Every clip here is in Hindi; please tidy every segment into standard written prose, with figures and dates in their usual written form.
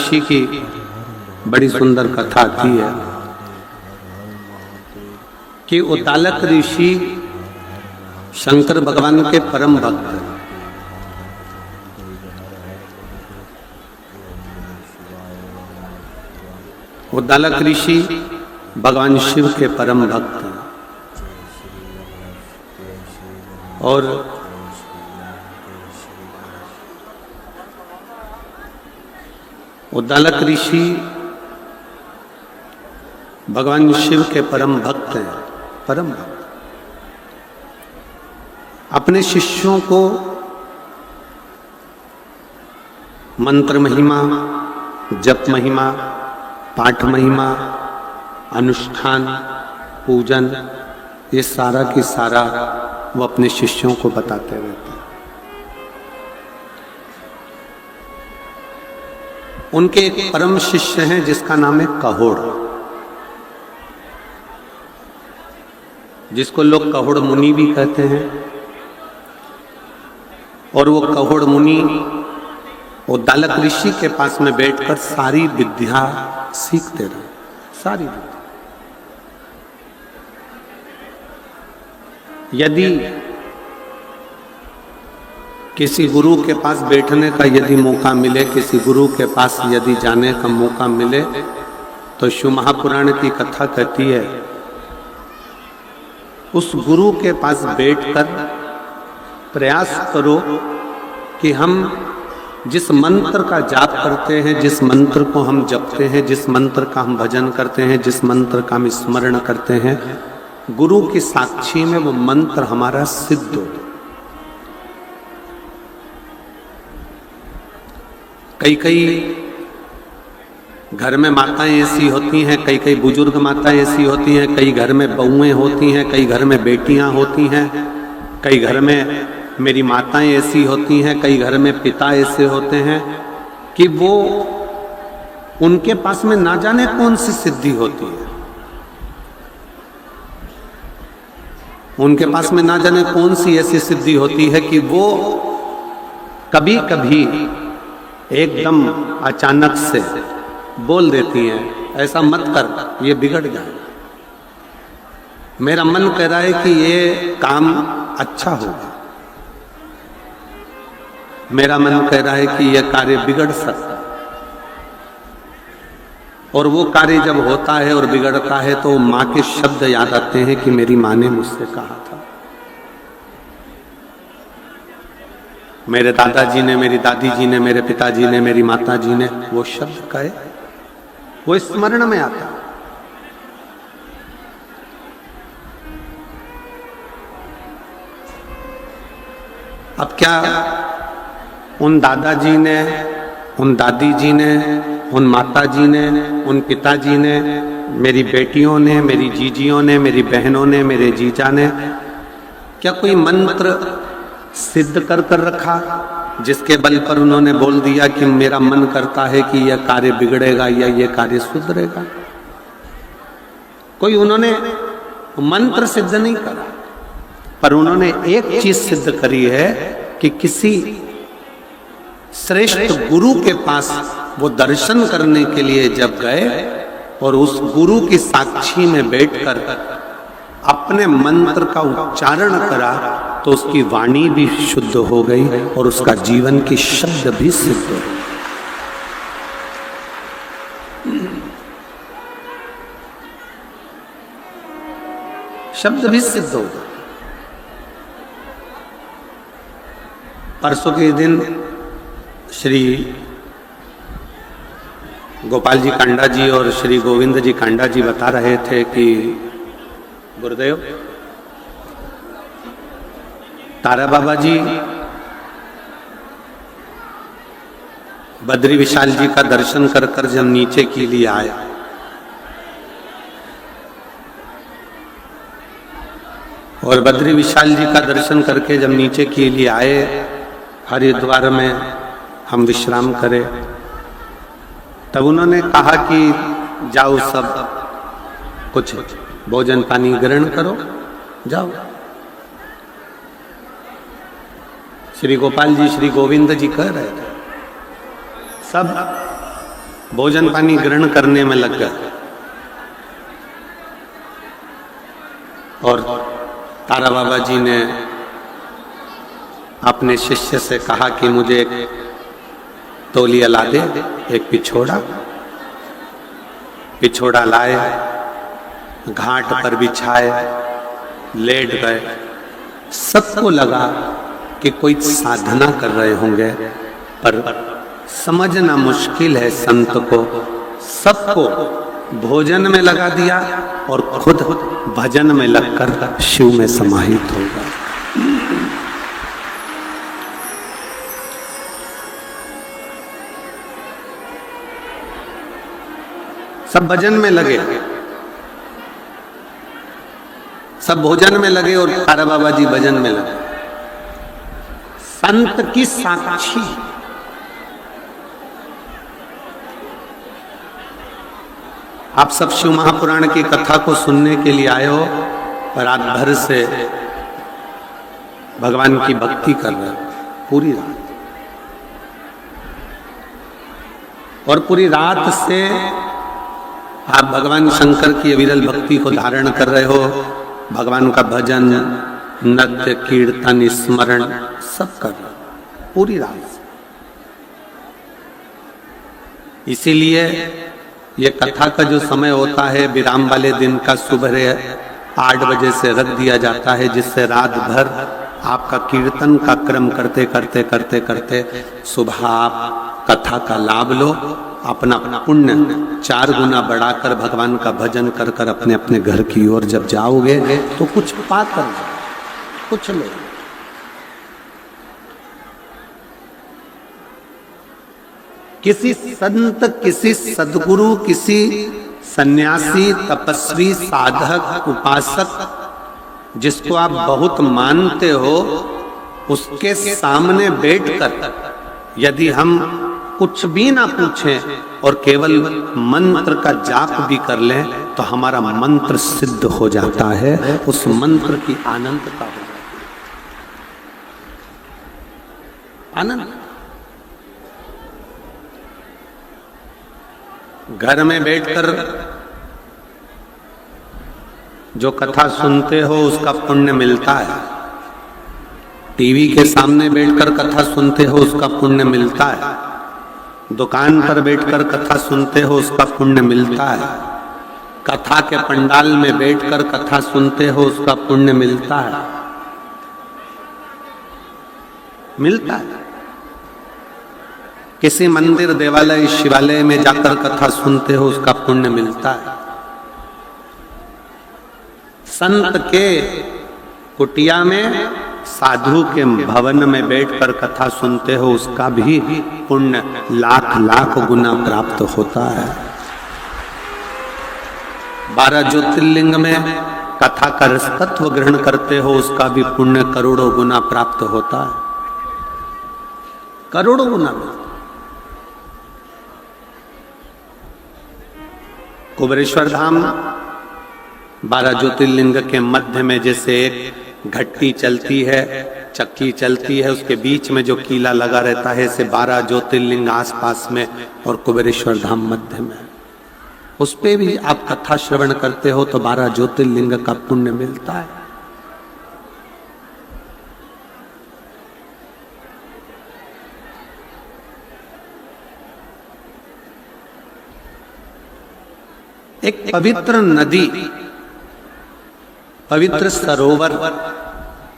ऋषि की बड़ी सुंदर कथा आती है कि उद्दालक ऋषि शंकर भगवान के परम भक्त हैं। उद्दालक ऋषि भगवान शिव के परम भक्त हैं और उद्दालक ऋषि भगवान शिव के परम भक्त हैं, परम भक्त। अपने शिष्यों को मंत्र महिमा, जप महिमा, पाठ महिमा, अनुष्ठान, पूजन, ये सारा की सारा वो अपने शिष्यों को बताते रहते हैं। उनके एक परम शिष्य हैं जिसका नाम है कहोड़, जिसको लोग कहोड़ मुनि भी कहते हैं। और वो कहोड़ मुनि उद्दालक ऋषि के पास में बैठकर सारी विद्या सीखते रहे, सारी विद्या। यदि किसी गुरु के पास बैठने का यदि मौका मिले, किसी गुरु के पास यदि जाने का मौका मिले, तो शिव महापुराण की कथा कहती है उस गुरु के पास बैठकर प्रयास करो कि हम जिस मंत्र का जाप करते हैं, जिस मंत्र को हम जपते हैं, जिस मंत्र का हम भजन करते हैं, जिस मंत्र का हम स्मरण करते हैं, गुरु की साक्षी में वो मंत्र हमारा सिद्ध हो। कई कई घर में माताएं ऐसी होती हैं, कई कई बुजुर्ग माताएं ऐसी होती हैं, कई घर में बहुएं होती हैं, कई घर में बेटियां होती हैं, कई घर में मेरी माताएं ऐसी होती हैं, कई घर में पिता ऐसे होते हैं कि वो उनके पास में ना जाने कौन सी सिद्धि होती है, उनके पास में ना जाने कौन सी ऐसी सिद्धि होती है कि वो कभी कभी एकदम अचानक से बोल देती हैं ऐसा मत कर, ये बिगड़ जाएगा। मेरा मन कह रहा है कि ये काम अच्छा होगा, मेरा मन कह रहा है कि यह कार्य बिगड़ सकता है। और वो कार्य जब होता है और बिगड़ता है तो माँ के शब्द याद आते हैं कि मेरी माँ ने मुझसे कहा था, मेरे दादाजी ने, मेरी दादी जी ने, मेरे पिताजी ने, मेरी माता जी ने वो शब्द कहे, वो स्मरण में आता। अब क्या उन दादाजी ने, उन दादी जी ने, उन माता जी ने, उन पिताजी ने, मेरी बेटियों ने, मेरी जीजियों ने, मेरी बहनों ने, मेरे जीजा ने क्या कोई मंत्र सिद्ध कर कर रखा जिसके बल पर उन्होंने बोल दिया कि मेरा मन करता है कि यह कार्य बिगड़ेगा या यह कार्य सुधरेगा? कोई उन्होंने मंत्र सिद्ध नहीं करा, पर उन्होंने एक चीज सिद्ध करी है कि किसी श्रेष्ठ गुरु के पास वो दर्शन करने के लिए जब गए और उस गुरु की साक्षी में बैठकर अपने मंत्र का उच्चारण करा तो उसकी वाणी भी शुद्ध हो गई और उसका जीवन की शब्द भी सिद्ध हो गई। शब्द भी सिद्ध हो गए। परसों के दिन श्री गोपाल जी कांडा जी और श्री गोविंद जी कांडा जी बता रहे थे कि गुरुदेव तारा बाबा जी बद्री विशाल जी का दर्शन कर कर जब नीचे के लिए आए और बद्री विशाल जी का दर्शन करके जब नीचे के लिए आए, हरिद्वार में हम विश्राम करें, तब उन्होंने कहा कि जाओ सब कुछ भोजन पानी ग्रहण करो, जाओ। श्री गोपाल जी, श्री गोविंद जी कह रहे थे सब भोजन पानी ग्रहण करने में लग गए और तारा बाबा जी ने अपने शिष्य से कहा कि मुझे एक तौलिया ला दे, एक पिछोड़ा लाए, घाट पर बिछाए, लेट गए। सबको लगा कि कोई साधना कर रहे होंगे, पर समझना मुश्किल है संत को। सबको भोजन में लगा दिया और खुद भजन में लगकर शिव में समाहित हो गया। सब भजन में लगे, सब भोजन में लगे और तारा बाबा जी भजन में लगे। संत की साक्षी आप सब शिव महापुराण की कथा को सुनने के लिए आए हो, रात भर से भगवान की भक्ति कर रहे हो पूरी रात, और पूरी रात से आप भगवान शंकर की अविरल भक्ति को धारण कर रहे हो। भगवान का भजन, नृत्य, कीर्तन, स्मरण सब कर रहे हो पूरी रात से। इसीलिए ये कथा का जो समय होता है विराम वाले दिन का सुबह 8 बजे से रख दिया जाता है, जिससे रात भर आपका कीर्तन का क्रम करते करते करते करते सुबह आप कथा का लाभ लो, अपना पुण्य 4 गुना बढ़ाकर भगवान का भजन कर कर अपने अपने घर की ओर जब जाओगे तो कुछ पाकर जाओ, कुछ लो। किसी संत, किसी सद्गुरु, किसी सन्यासी, तपस्वी, साधक, उपासक जिसको आप बहुत मानते हो, उसके सामने बैठकर यदि हम कुछ भी ना पूछें और केवल मंत्र का जाप भी कर लें तो हमारा मंत्र सिद्ध हो जाता है। उस मंत्र की आनंदता हो जाती है, आनंद। घर में बैठकर जो कथा सुनते हो उसका पुण्य मिलता है, टीवी के सामने बैठकर कथा सुनते हो उसका पुण्य मिलता है, दुकान पर बैठकर कथा सुनते हो उसका पुण्य मिलता है, कथा के पंडाल में बैठकर कथा सुनते हो उसका पुण्य मिलता है, मिलता है। किसी मंदिर, देवालय, शिवालय में जाकर कथा सुनते हो उसका पुण्य मिलता है। संत के कुटिया में, साधु के भवन में बैठकर कथा सुनते हो उसका भी पुण्य लाख लाख गुना प्राप्त होता है। 12 ज्योतिर्लिंग में कथा का रसतत्व ग्रहण करते हो उसका भी पुण्य करोड़ों गुना प्राप्त होता है, करोड़ों गुना मिलता। कुबेरेश्वर धाम 12 ज्योतिर्लिंग के मध्य में जैसे एक घट्टी चलती है, चक्की चलती है, उसके बीच में जो कीला लगा रहता है, ऐसे 12 ज्योतिर्लिंग आसपास में और कुबेरेश्वर धाम मध्य में। उस पे भी आप कथा श्रवण करते हो तो 12 ज्योतिर्लिंग का पुण्य मिलता है। एक पवित्र नदी, पवित्र सरोवर,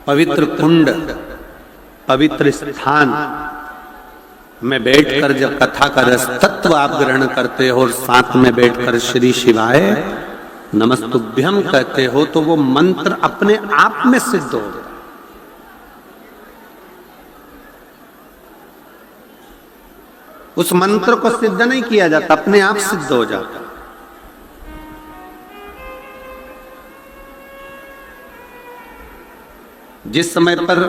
पवित्र कुंड, पवित्र स्थान में बैठकर जब कथा का रस तत्व आप ग्रहण करते हो और साथ में बैठकर श्री शिवाय नमस्तुभ्यम कहते हो तो वो मंत्र अपने आप में सिद्ध हो जाता। उस मंत्र को सिद्ध नहीं किया जाता, अपने आप सिद्ध हो जाता। जिस समय पर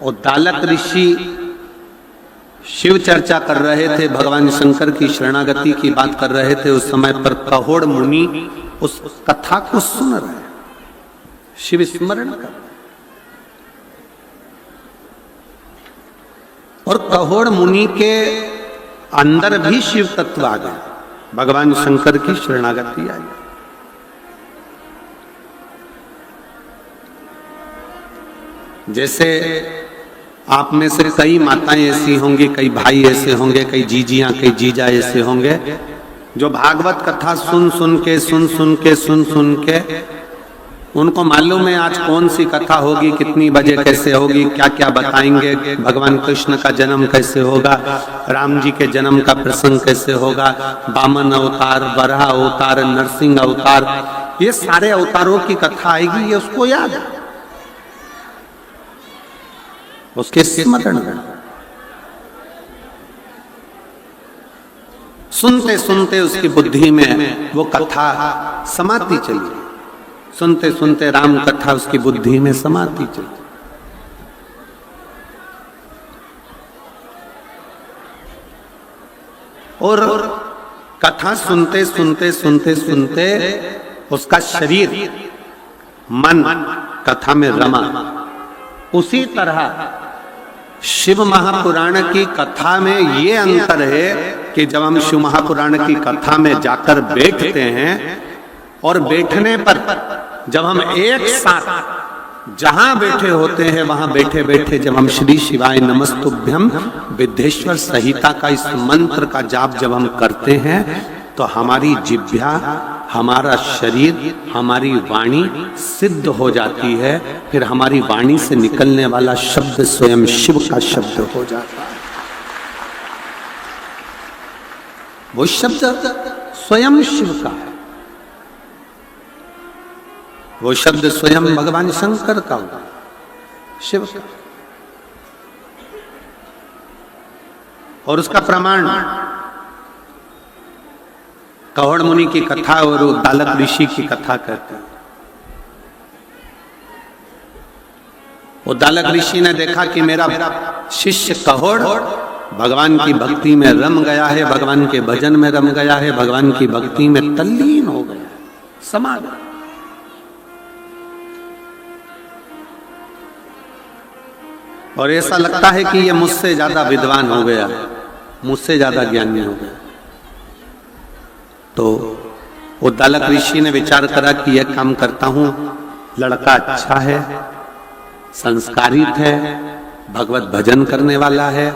उद्दालक ऋषि शिव चर्चा कर रहे थे, भगवान शंकर की शरणागति की बात कर रहे थे, उस समय पर कहोड़ मुनि उस कथा को सुन रहे, शिव स्मरण कर। और कहोड़ मुनि के अंदर भी शिव तत्व आ गए, भगवान शंकर की शरणागति आई। जैसे आप में से कई माताएं ऐसी होंगी, कई भाई ऐसे होंगे, कई जीजियां, कई जीजा ऐसे होंगे जो भागवत कथा सुन सुन के उनको मालूम है आज कौन सी कथा होगी, कितनी बजे कैसे होगी, क्या क्या बताएंगे, भगवान कृष्ण का जन्म कैसे होगा, राम जी के जन्म का प्रसंग कैसे होगा, वामन अवतार, वराह अवतार, नरसिंह अवतार, ये सारे अवतारों की कथा आएगी, ये उसको याद है, उसके स्मरण में। सुनते सुनते उसकी बुद्धि में वो कथा समाती चली, सुनते सुनते राम कथा उसकी बुद्धि में समाती चली। और कथा सुनते सुनते उसका शरीर मन कथा में रमा। उसी तरह शिव महापुराण की कथा में ये अंतर है कि जब हम शिव महापुराण की कथा में जाकर बैठते हैं और बैठने पर जब हम एक साथ जहां बैठे होते हैं वहां बैठे बैठे जब हम श्री शिवाय नमस्तुभ्यम विद्येश्वर संहिता का इस मंत्र का जाप जब हम करते हैं तो हमारी जिह्वा, हमारा शरीर, हमारी वाणी सिद्ध हो जाती है। फिर हमारी वाणी से निकलने वाला शब्द स्वयं शिव का शब्द हो जाता है। वो शब्द स्वयं शिव का है, वो शब्द स्वयं भगवान शंकर का होगा, शिव का। और उसका प्रमाण कहोड़ मुनि की कथा और उद्दालक ऋषि की कथा कहते हैं। उद्दालक ऋषि ने देखा कि मेरा शिष्य कहोड़ भगवान की भक्ति में रम गया है, भगवान के भजन में रम गया है, भगवान की भक्ति में तल्लीन हो गया है, समा गया। और ऐसा लगता है कि ये मुझसे ज्यादा विद्वान हो गया, मुझसे ज्यादा ज्ञानी हो गया। तो उद्दालक ऋषि ने विचार करा कि यह काम करता हूं, लड़का अच्छा है, संस्कारित है, भगवत भजन करने वाला है,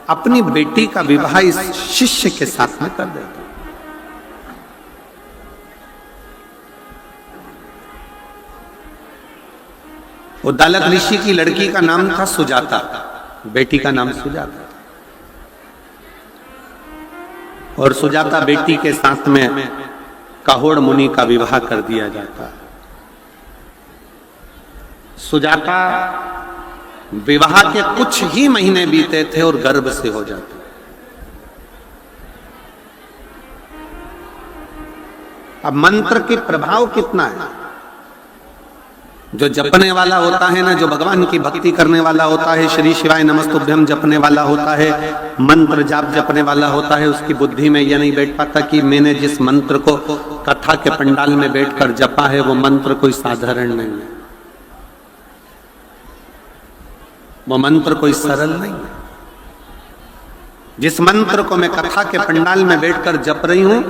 अपनी बेटी का विवाह इस शिष्य के साथ में कर देता। उद्दालक ऋषि की लड़की का नाम था सुजाता, बेटी का नाम सुजाता। और सुजाता बेटी के साथ में कहोड़ मुनि का विवाह कर दिया जाता है। सुजाता विवाह के कुछ ही महीने बीते थे और गर्भ से हो जाते। अब मंत्र के प्रभाव कितना है, जो जपने वाला होता है ना, जो भगवान की भक्ति करने वाला होता है, श्री शिवाय नमस्तुभ्यम जपने वाला होता है, मंत्र जाप जपने वाला होता है, उसकी बुद्धि में यह नहीं बैठ पाता कि मैंने जिस मंत्र को कथा के पंडाल में बैठकर जपा है वो मंत्र कोई साधारण नहीं है, वो मंत्र कोई सरल नहीं है। जिस मंत्र को मैं कथा के पंडाल में बैठकर जप रही हूं,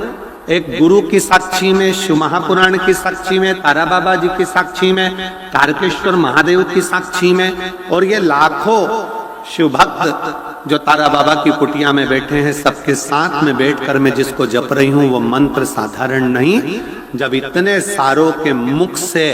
एक गुरु की साक्षी में, शिव महापुराण की साक्षी में, तारा बाबा जी की साक्षी में, तारकेश्वर महादेव की साक्षी में, और ये लाखों शिव भक्त जो तारा बाबा की कुटिया में बैठे हैं, सबके साथ में बैठकर मैं जिसको जप रही हूं वो मंत्र साधारण नहीं। जब इतने सारों के मुख से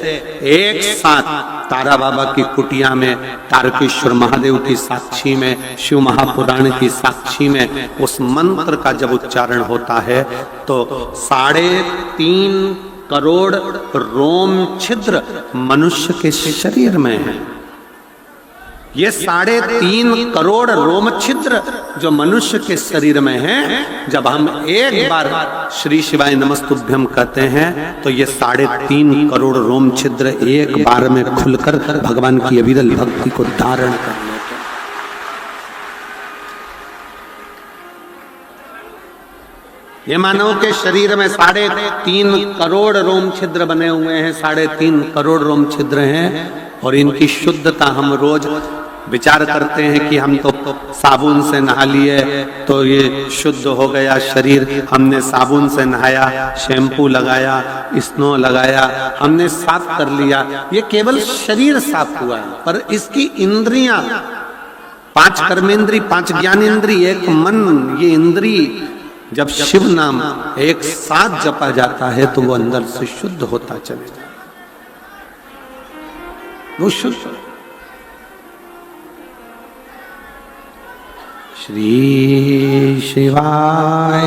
एक साथ तारा बाबा की कुटिया में, तारकेश्वर महादेव की साक्षी में, शिव महापुराण की साक्षी में उस मंत्र का जब उच्चारण होता है तो 3.5 करोड़ रोम छिद्र मनुष्य के शरीर में है। ये 3.5 करोड़ रोम छिद्र जो मनुष्य के शरीर में है, जब हम एक बार श्री शिवाय नमस्तुभ्यम कहते हैं तो ये 3.5 करोड़ रोम छिद्र एक बार में खुलकर भगवान की अविरल भक्ति को धारण कर लेते हैं। ये मानव के शरीर में 3.5 करोड़ रोम छिद्र बने हुए हैं, 3.5 करोड़ रोम छिद्र हैं, और इनकी शुद्धता हम रोज विचार करते हैं कि हम तो साबुन से नहा लिए तो ये शुद्ध हो गया शरीर, हमने साबुन से नहाया, शैम्पू लगाया, स्नो लगाया, हमने साफ कर लिया, ये केवल शरीर साफ हुआ है। पर इसकी इंद्रियां, 5 कर्मेंद्री, 5 ज्ञानेंद्री, एक मन, ये इंद्री जब शिव नाम एक साथ जपा जाता है तो वो अंदर से शुद्ध होता चले जाता, वो शुद्ध। श्री शिवाय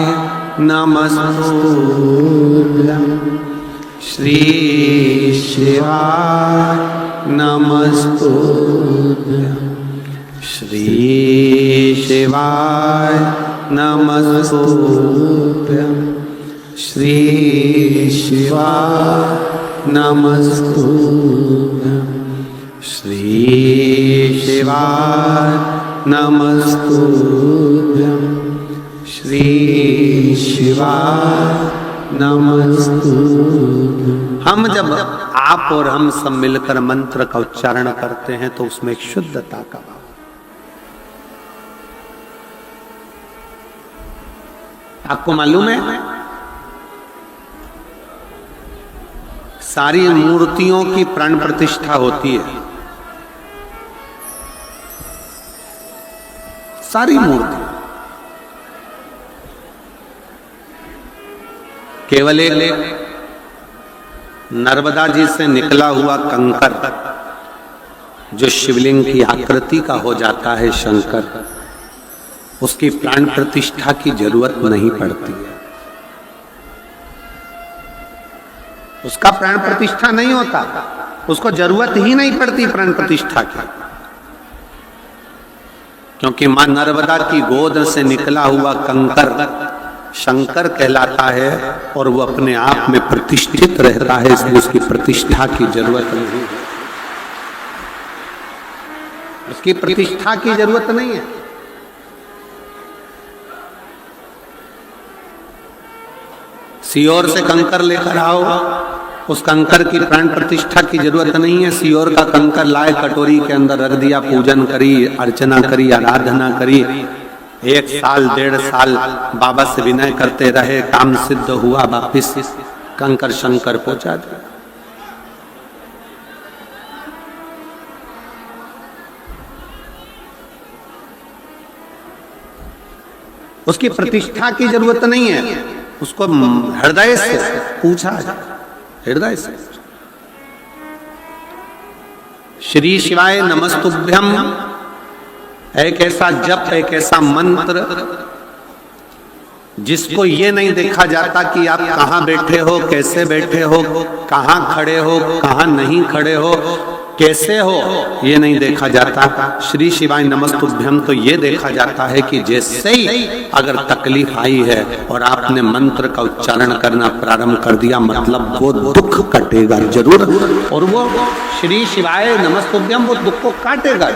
नमस्तुभ्यं, श्री शिवाय नमस्तुभ्यं, श्री शिवाय नमस्तुभ्यं, श्री शिवाय नमस्तुभ्यं, श्री शिवाय नमस्तुभ्यं, श्री शिवाय नमस्तुभ्यं। हम जब आप और हम सब मिलकर मंत्र का उच्चारण करते हैं तो उसमें एक शुद्धता का भाव। आपको मालूम है सारी मूर्तियों की प्राण प्रतिष्ठा होती है, सारी मूर्ति, केवल एक नर्मदा जी से निकला हुआ कंकर जो शिवलिंग की आकृति का हो जाता है शंकर, उसकी प्राण प्रतिष्ठा की जरूरत नहीं पड़ती है, उसका प्राण प्रतिष्ठा नहीं होता, उसको जरूरत ही नहीं पड़ती प्राण प्रतिष्ठा की, क्योंकि मां नर्मदा की गोद से निकला हुआ कंकर शंकर कहलाता है और वो अपने आप में प्रतिष्ठित रहता है, इसलिए उसकी प्रतिष्ठा की जरूरत नहीं है, उसकी प्रतिष्ठा की जरूरत नहीं है। सियोर से कंकर लेकर आओ, उस कंकर की प्राण प्रतिष्ठा की जरूरत नहीं है। सियोर का कंकर लाए, कटोरी के अंदर रख दिया, पूजन करी, अर्चना करी, आराधना करी, 1 साल 1.5 साल बाबा से विनय करते रहे, काम सिद्ध हुआ, वापिस कंकर शंकर पहुंचा दिया। उसकी प्रतिष्ठा की जरूरत नहीं है, उसको हृदय से पूछा जाए, हृदय से। श्री शिवाय नमस्तुभ्यम एक ऐसा जप, एक ऐसा मंत्र जिसको ये नहीं देखा जाता कि आप कहां बैठे हो, कैसे बैठे हो, कहां खड़े हो, कहां नहीं खड़े हो, कैसे हो, ये नहीं देखा जाता। श्री शिवाय नमस्तुभ्यम तो ये देखा जाता है कि जैसे ही अगर तकलीफ आई है और आपने मंत्र का उच्चारण करना प्रारंभ कर दिया, मतलब वो दुख कटेगा जरूर, और वो श्री शिवाय नमस्तुभ्यम वो दुख को काटेगा।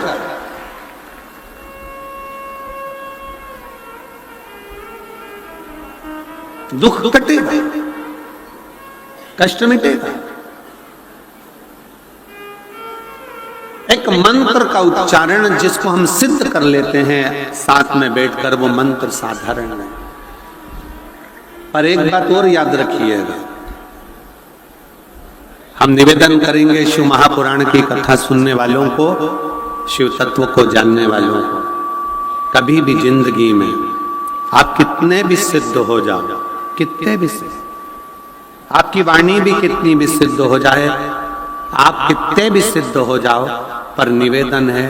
दुख कटेगा, कष्ट मिटेगा। एक मंत्र का उच्चारण जिसको हम सिद्ध कर लेते हैं साथ में बैठकर, वो मंत्र साधारण नहीं। पर एक बात और याद रखिएगा, हम निवेदन करेंगे शिव महापुराण की कथा सुनने वालों को, शिव तत्व को जानने वालों को, कभी भी जिंदगी में आप कितने भी सिद्ध हो जाओ, कितने भी सिद्ध, आपकी वाणी भी कितनी भी सिद्ध हो जाए, आप कितने भी सिद्ध हो जाओ, पर निवेदन है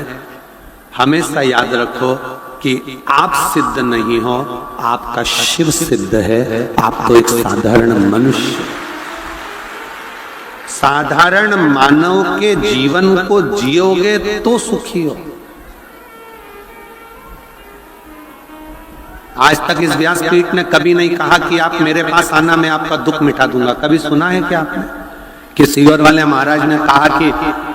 हमेशा याद रखो कि आप सिद्ध नहीं हो, आपका शिव सिद्ध है। आप तो एक साधारण मनुष्य, साधारण मानव के जीवन को जियोगे तो सुखी हो। आज तक इस व्यासपीठ ने कभी नहीं कहा कि आप मेरे पास आना, मैं आपका दुख मिटा दूंगा। कभी सुना है क्या आपने कि सीवर वाले महाराज ने कहा कि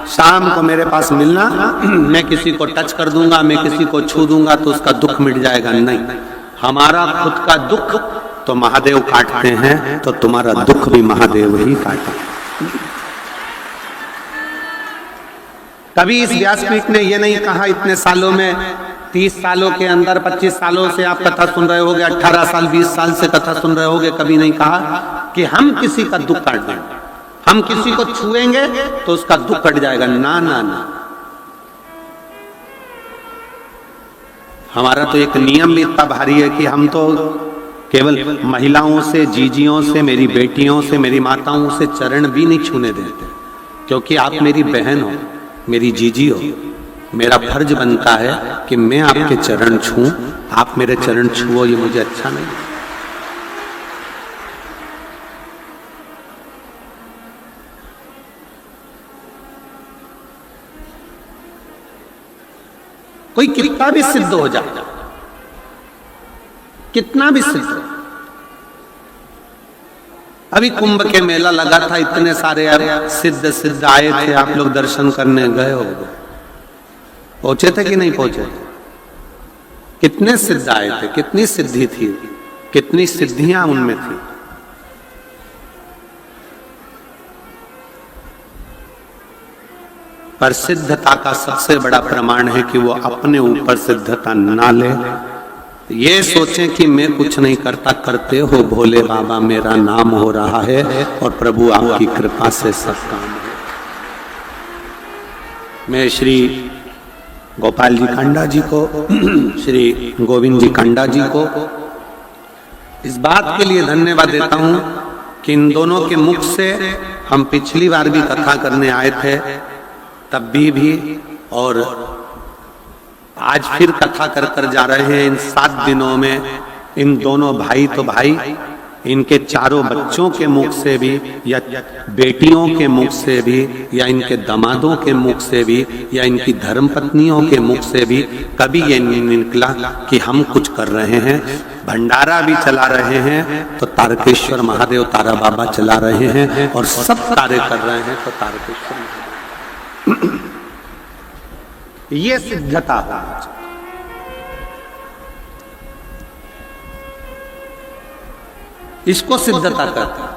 शाम को मेरे पास मिलना, मैं किसी को टच कर दूंगा, मैं किसी को छू दूंगा तो उसका दुख मिट जाएगा? नहीं, हमारा खुद का दुख तो महादेव काटते हैं, तो तुम्हारा दुख भी महादेव ही काटे। कभी इस व्यासपीठ ने यह नहीं कहा इतने सालों में, 30 सालों के अंदर, 25 सालों से आप कथा सुन रहे होगे, 18 साल 20 साल से कथा सुन रहे होगे, कभी नहीं कहा कि हम किसी का दुख काट देंगे, हम किसी को छुएंगे तो उसका दुख कट जाएगा। ना ना ना, हमारा तो एक नियम भी इतना भारी है कि हम तो केवल महिलाओं से, जीजियों से, मेरी बेटियों से, मेरी माताओं से चरण भी नहीं छूने देते, क्योंकि आप मेरी बहन हो, मेरी जीजी हो। मेरा फर्ज बनता है कि मैं आपके चरण छूं, आप मेरे चरण छुओ, ये मुझे अच्छा नहीं। कोई कितना भी सिद्ध हो जाए, कितना भी सिद्ध। अभी कुंभ के मेला लगा था, इतने सारे सिद्ध सिद्ध आए थे, आप लोग दर्शन करने गए हो, पहुंचे थे कि नहीं पहुंचे थे? कितने सिद्ध आए थे, कितनी सिद्धि थी, कितनी सिद्धियां उनमें थी। पर सिद्धता का सबसे बड़ा प्रमाण है कि वो अपने ऊपर सिद्धता ना ले, ये सोचें कि मैं कुछ नहीं करता, करते हो भोले बाबा, मेरा नाम हो रहा है और प्रभु आपकी कृपा से सब काम है। मैं श्री गोपाल जी कांडा जी को, श्री गोविंद जी कांडा जी को इस बात के लिए धन्यवाद देता हूं कि इन दोनों के मुख से हम पिछली बार भी कथा करने आए थे, तब भी और आज फिर कथा कर कर जा रहे हैं। इन 7 दिनों में इन दोनों भाई तो भाई, इनके चारों बच्चों के मुख से भी, या बेटियों के मुख से भी, या इनके दामादों के मुख से भी, या इनकी धर्मपत्नियों के मुख से भी कभी ये नहीं निकला कि हम कुछ कर रहे हैं। भंडारा भी चला रहे हैं तो तारकेश्वर महादेव, तारा बाबा चला रहे हैं, और सब कार्य कर रहे हैं तो तारकेश्वर महादेव। ये सिद्धता होना चाहिए। इसको सिद्धता कहते हैं।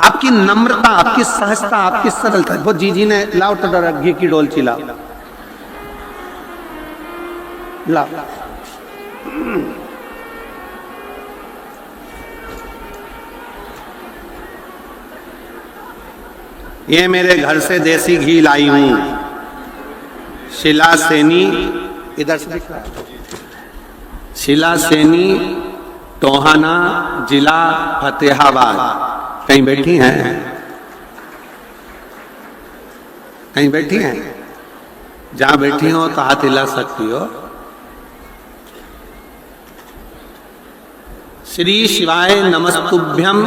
आपकी नम्रता, आपकी सहजता, आपकी सरलता। वो जीजी ने लाओ तो घी की डोलची लाओ, लाओ। ये मेरे घर से देसी घी लाई हूं, शीला सेनी, इधर से दिख रहा है, शीला सेनी, टोहाना, जिला फतेहाबाद। कहीं बैठी हैं? कहीं बैठी हैं? जहां बैठी हो तो हाथ हिला सकती हो। श्री शिवाय नमस्तुभ्यम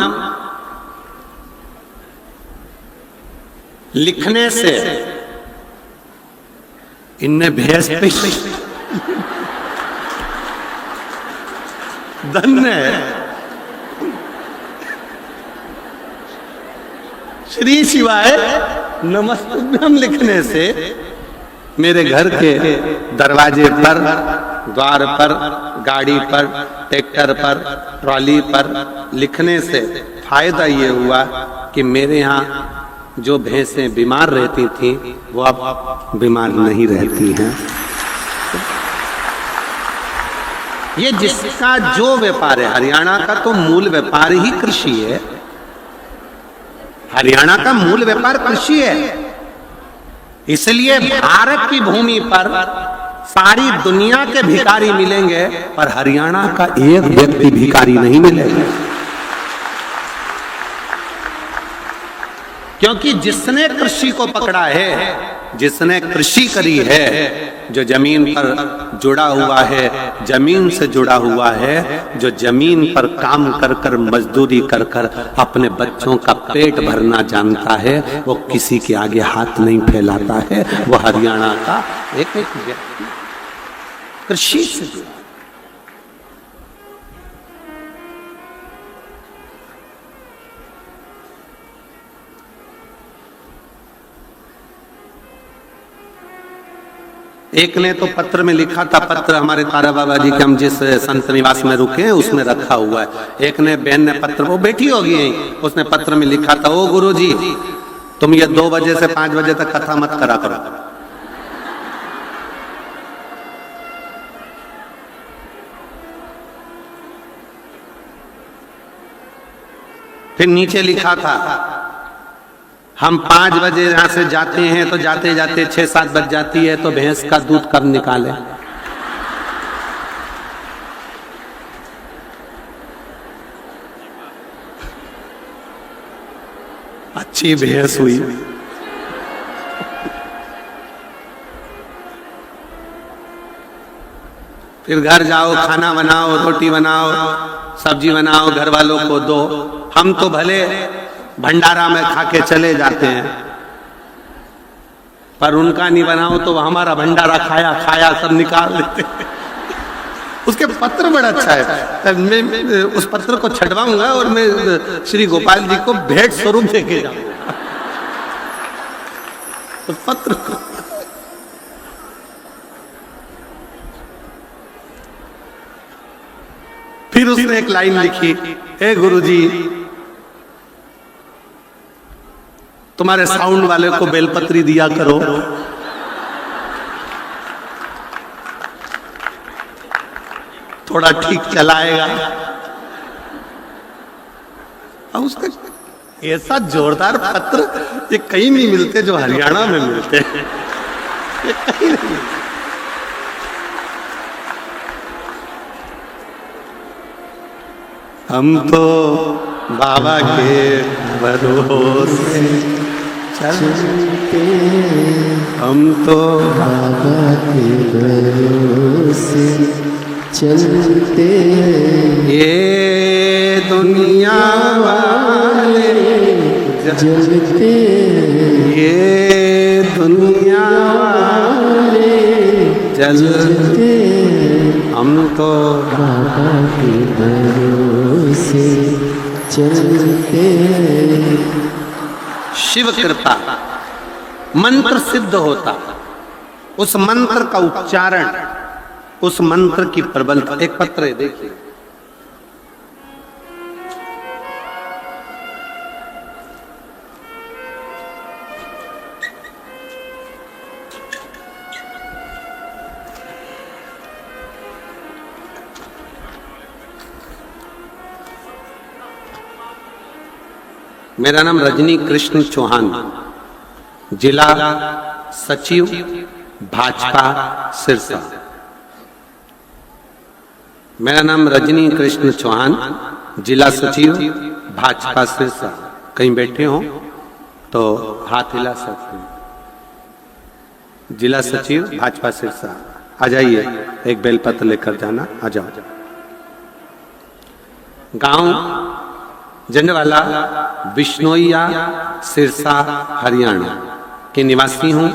लिखने से इनने भैंस पे धन्य है। श्री शिवाय नमस्तुभ्यम लिखने से मेरे घर के दरवाजे पर, द्वार पर, गाड़ी पर, ट्रैक्टर पर, ट्रॉली पर लिखने से फायदा ये हुआ कि मेरे यहाँ जो भैंसें बीमार रहती थी वो अब बीमार नहीं रहती हैं। ये जिसका जो व्यापार है, हरियाणा का तो मूल व्यापार ही कृषि है। हरियाणा का मूल व्यापार कृषि है, इसलिए भारत की भूमि पर सारी दुनिया के भिखारी मिलेंगे पर हरियाणा का एक व्यक्ति भिखारी नहीं मिलेगा। क्योंकि जिसने कृषि को पकड़ा है, जिसने कृषि करी है, जो जमीन पर जुड़ा हुआ है, जमीन से जुड़ा हुआ है, जो जमीन पर काम कर कर, मजदूरी कर कर अपने बच्चों का पेट भरना जानता है, वो किसी के आगे हाथ नहीं फैलाता है। वो हरियाणा का एक व्यक्ति कृषि से जुड़ा। एक ने तो पत्र में लिखा था, पत्र हमारे तारा बाबा जी के हम जिस संत निवास में रुके हैं उसमें रखा हुआ है। एक ने बहन ने पत्र, वो बैठी होगी, उसने पत्र में लिखा था, ओ गुरु जी तुम ये 2 बजे से 5 बजे तक कथा मत करा करो। फिर नीचे लिखा था हम 5 बजे यहां से जाते हैं तो जाते जाते 6-7 बज जाती है, तो भैंस का दूध कब निकाले। अच्छी भैंस हुई। फिर घर जाओ, खाना बनाओ, रोटी बनाओ, सब्जी बनाओ, घर वालों को दो। हम तो भले भंडारा में खा के चले जाते हैं, पर उनका नहीं बनाओ तो हमारा भंडारा खाया खाया सब निकाल देते हैं। उसके पत्र बड़ा अच्छा है, मैं उस पत्र को छटवाऊंगा और मैं श्री गोपाल जी को भेंट स्वरूप देके जाऊंगा उस पत्र को। फिर उसने एक लाइन लिखी, हे गुरुजी, तुम्हारे साउंड वाले को बेलपत्री दिया करो। थोड़ा ठीक चलाएगा। और उसका ऐसा जोरदार पत्र ये कहीं नहीं मिलते जो हरियाणा में मिलते हैं, ये कहीं नहीं मिलते। हम तो बाबा के भरोसे चलते, हम तो बाबा के भरोसे चलते, ये दुनिया वाले जलते, ये दुनिया वाले जलते, हम तो बाबा के भरोसे चलते। शिव कृपा मंत्र सिद्ध होता, उस मंत्र का उच्चारण, उस मंत्र की प्रबलता। एक पत्र है, देखिए, मेरा नाम रजनी कृष्ण चौहान, जिला सचिव भाजपा सिरसा। मेरा नाम रजनी कृष्ण चौहान, जिला सचिव भाजपा सिरसा। कहीं बैठे हो तो हाथ हिला सकते हैं। जिला सचिव भाजपा सिरसा, आ जाइए, एक बेलपत्र लेकर जाना, आ जाओ। गांव जंडवाला, बिश्नोइया, सिरसा, हरियाणा के निवासी हूं।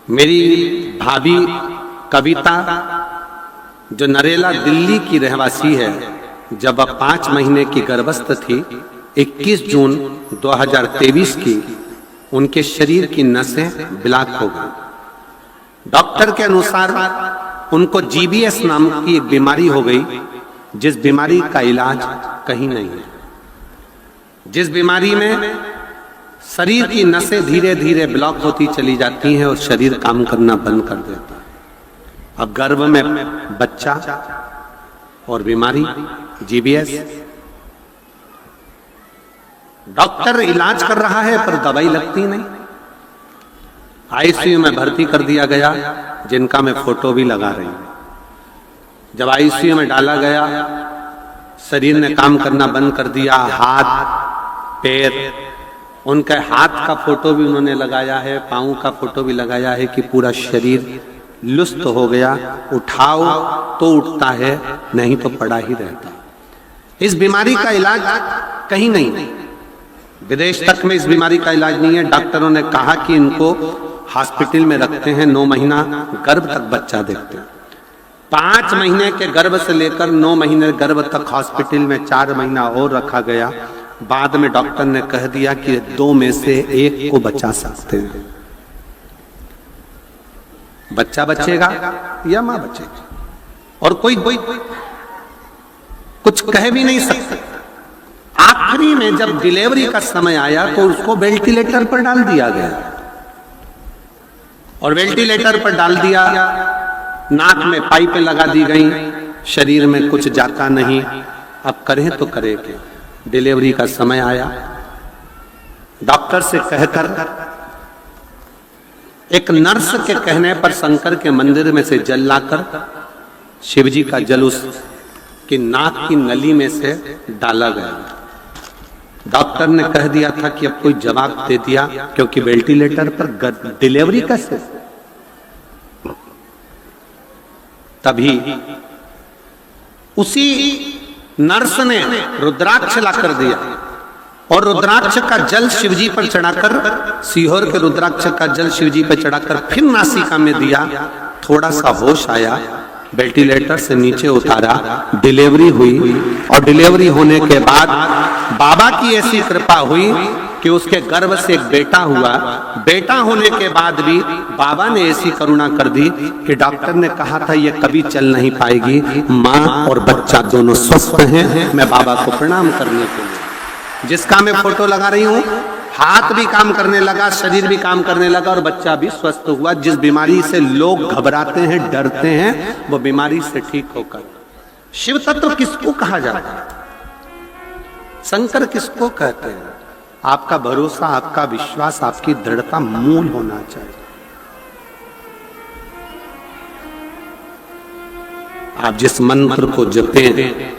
मेरी भाभी कविता, जो नरेला दिल्ली की रहवासी है, जब वह 5 महीने की गर्भस्थ थी, 21 जून 2023 की उनके शरीर की नसें ब्लॉक हो गई। डॉक्टर के अनुसार उनको GBS नाम की एक बीमारी हो गई, जिस बीमारी का इलाज कहीं नहीं है, जिस बीमारी में शरीर की नसें धीरे धीरे ब्लॉक होती चली जाती हैं और शरीर काम करना बंद कर देता है। अब गर्भ में बच्चा और बीमारी GBS। डॉक्टर इलाज कर रहा है पर दवाई लगती नहीं। ICU में भर्ती कर दिया गया, जिनका मैं फोटो भी लगा रही हूं। जब ICU में डाला गया, शरीर ने काम करना बंद कर दिया। हाथ पैर, उनके हाथ का फोटो भी उन्होंने लगाया है, पांव का फोटो भी लगाया है कि पूरा शरीर लुस्त हो गया। उठाओ तो उठता है, नहीं तो पड़ा ही रहता। इस बीमारी का इलाज कहीं नहीं, विदेश तक में इस बीमारी का इलाज नहीं है। डॉक्टरों ने कहा कि इनको हॉस्पिटल में रखते हैं, 9 महीना गर्भ तक बच्चा देखते हैं। 5 महीने के गर्भ से लेकर 9 महीने गर्भ तक हॉस्पिटल में 4 महीना और रखा गया। बाद में डॉक्टर ने कह दिया कि 2 में से 1 को बचा सकते हैं। बच्चा बचेगा या मां बचेगी, और कोई कुछ कह भी नहीं सकता। आखिरी में जब डिलीवरी का समय आया तो उसको वेंटिलेटर पर डाल दिया गया, और वेंटिलेटर पर डाल दिया, नाक में पाइपें लगा दी गई, शरीर में कुछ जाता नहीं। अब करें तो करें क्या? डिलीवरी का समय आया, डॉक्टर से कहकर एक नर्स के कहने पर शंकर के मंदिर में से जल लाकर शिवजी का जल उसकी नाक की नली में से डाला गया। डॉक्टर ने कह दिया था कि अब कोई जवाब दे दिया, क्योंकि वेंटिलेटर पर डिलीवरी कैसे। तभी उसी नर्स ने रुद्राक्ष ला कर दिया और रुद्राक्ष का जल शिवजी पर चढ़ाकर, सीहोर के रुद्राक्ष का जल शिवजी पर चढ़ाकर फिर नासिका में दिया। थोड़ा सा होश आया, वेंटिलेटर से नीचे उतारा, डिलीवरी हुई और डिलीवरी होने के बाद बाबा की ऐसी कृपा हुई कि उसके गर्भ से एक बेटा हुआ। बेटा होने के बाद भी बाबा ने ऐसी करुणा कर दी कि डॉक्टर ने कहा था ये कभी चल नहीं पाएगी, माँ और बच्चा दोनों स्वस्थ हैं। मैं बाबा को प्रणाम करने के लिए, जिसका मैं फोटो लगा रही हूँ, हाथ भी काम करने लगा, शरीर भी काम करने लगा और बच्चा भी स्वस्थ हुआ। जिस बीमारी से लोग घबराते हैं, डरते हैं, वो बीमारी से ठीक होकर। शिव तत्व किसको कहा जाता है? शंकर किसको कहते हैं? आपका भरोसा, आपका विश्वास, आपकी दृढ़ता मूल होना चाहिए। आप जिस मंत्र को जपें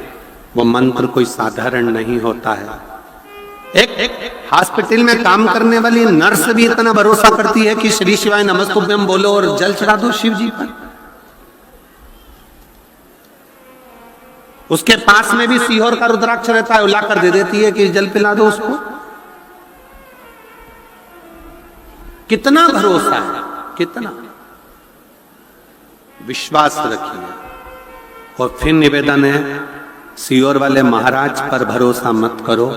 वो मंत्र कोई साधारण नहीं होता है। एक हॉस्पिटल में काम करने वाली नर्स भी इतना भरोसा करती है कि श्री शिवाय नमस्तुभ्यम बोलो और जल चढ़ा दो शिव जी पर। उसके पास में भी सीहोर का रुद्राक्ष रहता है, लाकर दे देती है कि जल पिला दो उसको। कितना भरोसा है, कितना विश्वास रखिए। और फिर निवेदन है, सीहोर वाले महाराज पर भरोसा मत करो।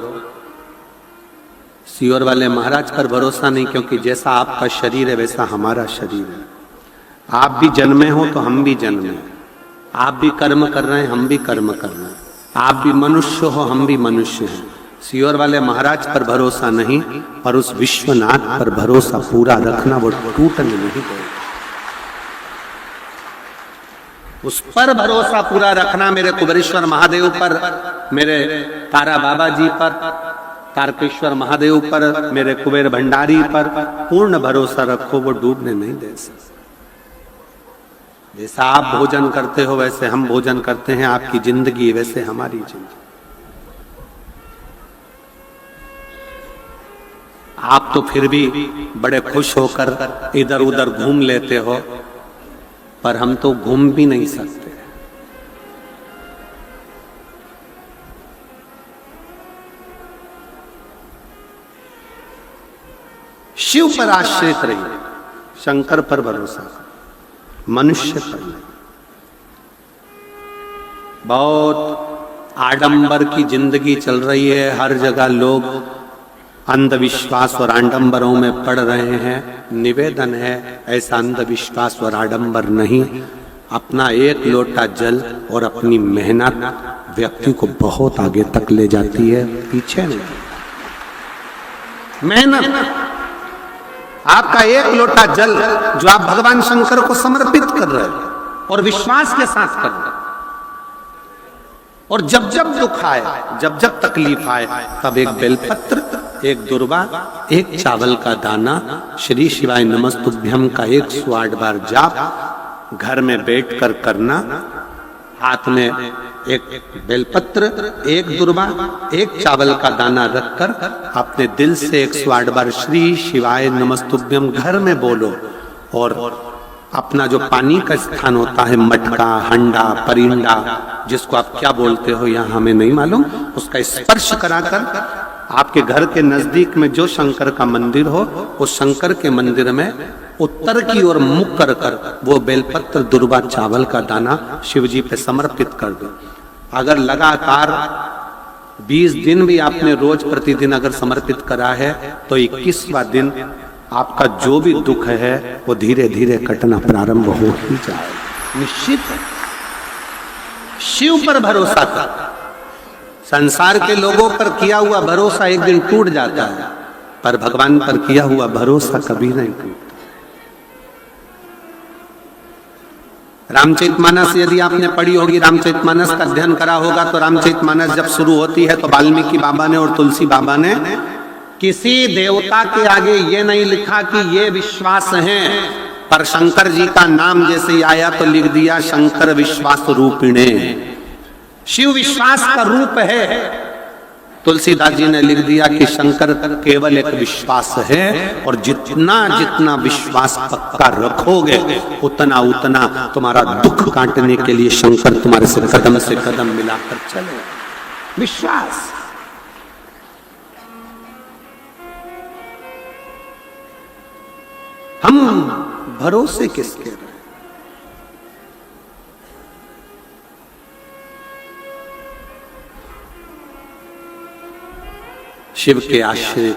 सीहोर वाले महाराज पर भरोसा नहीं, क्योंकि जैसा आपका शरीर है वैसा हमारा शरीर है। आप भी जन्मे हो तो हम भी जन्मे, आप भी कर्म कर रहे हैं, हम भी कर्म कर रहे हैं। आप भी मनुष्य हो, हम भी मनुष्य हैं। सीहोर वाले महाराज पर भरोसा नहीं, और उस विश्वनाथ पर भरोसा पूरा रखना, वो टूटने नहीं देगा। उस पर भरोसा पूरा रखना, मेरे कुबेरेश्वर महादेव पर, मेरे तारा बाबा जी पर, तारकेश्वर महादेव पर, मेरे कुबेर भंडारी पर पूर्ण भरोसा रखो, वो डूबने नहीं दे सकते। जैसा आप भोजन करते हो वैसे हम भोजन करते हैं, आपकी जिंदगी वैसे हमारी जिंदगी। आप तो फिर भी बड़े खुश होकर इधर उधर घूम लेते हो, पर हम तो घूम भी नहीं सकते। शिव पर आश्रित रहिए, शंकर पर भरोसा, मनुष्य पर नहीं। बहुत आडंबर की जिंदगी चल रही है, हर जगह लोग अंधविश्वास और आडंबरों में पड़ रहे हैं। निवेदन है, ऐसा अंधविश्वास और आडंबर नहीं। अपना एक लोटा जल और अपनी मेहनत व्यक्ति को बहुत आगे तक ले जाती है, पीछे नहीं। मेहनत, आपका एक लोटा जल जो आप भगवान शंकर को समर्पित कर रहे हैं और विश्वास के साथ कर रहे हैं, और जब जब दुख आए, जब जब तकलीफ आए, तब एक बेलपत्र, एक दुर्वा, एक चावल का दाना, श्री शिवाय नमस्तुभ्यम का 108 बार जाप घर में बैठकर करना। हाथ में एक बेलपत्र, एक दुर्वा, एक चावल का दाना रखकर अपने दिल से 108 बार श्री शिवाय नमस्तुभ्यम घर में बोलो। और अपना जो पानी का स्थान होता है, मटका, हंडा, परिंडा, जिसको आप क्या बोलते हो यहाँ हमें नहीं मालूम, उसका स्पर्श कराकर आपके घर के नजदीक में जो शंकर का मंदिर हो, उस शंकर के मंदिर में उत्तर की ओर मुख कर कर वो बेलपत्र, दुर्वा, चावल का दाना शिवजी पे समर्पित कर दो। अगर लगातार 20 दिन भी आपने रोज प्रतिदिन अगर समर्पित करा है, तो 21वां दिन आपका जो भी दुख है वो धीरे धीरे कटना प्रारंभ हो ही जाए। निश्चित शिव पर भरोसा कर। संसार के लोगों पर किया हुआ भरोसा एक दिन टूट जाता है, पर भगवान पर किया हुआ भरोसा कभी नहीं टूटता। रामचरितमानस यदि आपने पढ़ी होगी, रामचरितमानस का अध्ययन करा होगा, तो रामचरितमानस जब शुरू होती है तो वाल्मीकि बाबा ने और तुलसी बाबा ने किसी देवता के आगे ये नहीं लिखा कि ये विश्वास है, पर शंकर जी का नाम जैसे ही आया तो लिख दिया शंकर विश्वास रूपिणे, शिव विश्वास का रूप है। तुलसीदास जी ने लिख दिया कि शंकर केवल एक विश्वास है, और जितना जितना विश्वास पक्का रखोगे उतना उतना तुम्हारा दुख काटने के लिए शंकर तुम्हारे से कदम मिलाकर चले। विश्वास। हम भरोसे किसके रहे? शिव के आश्रित,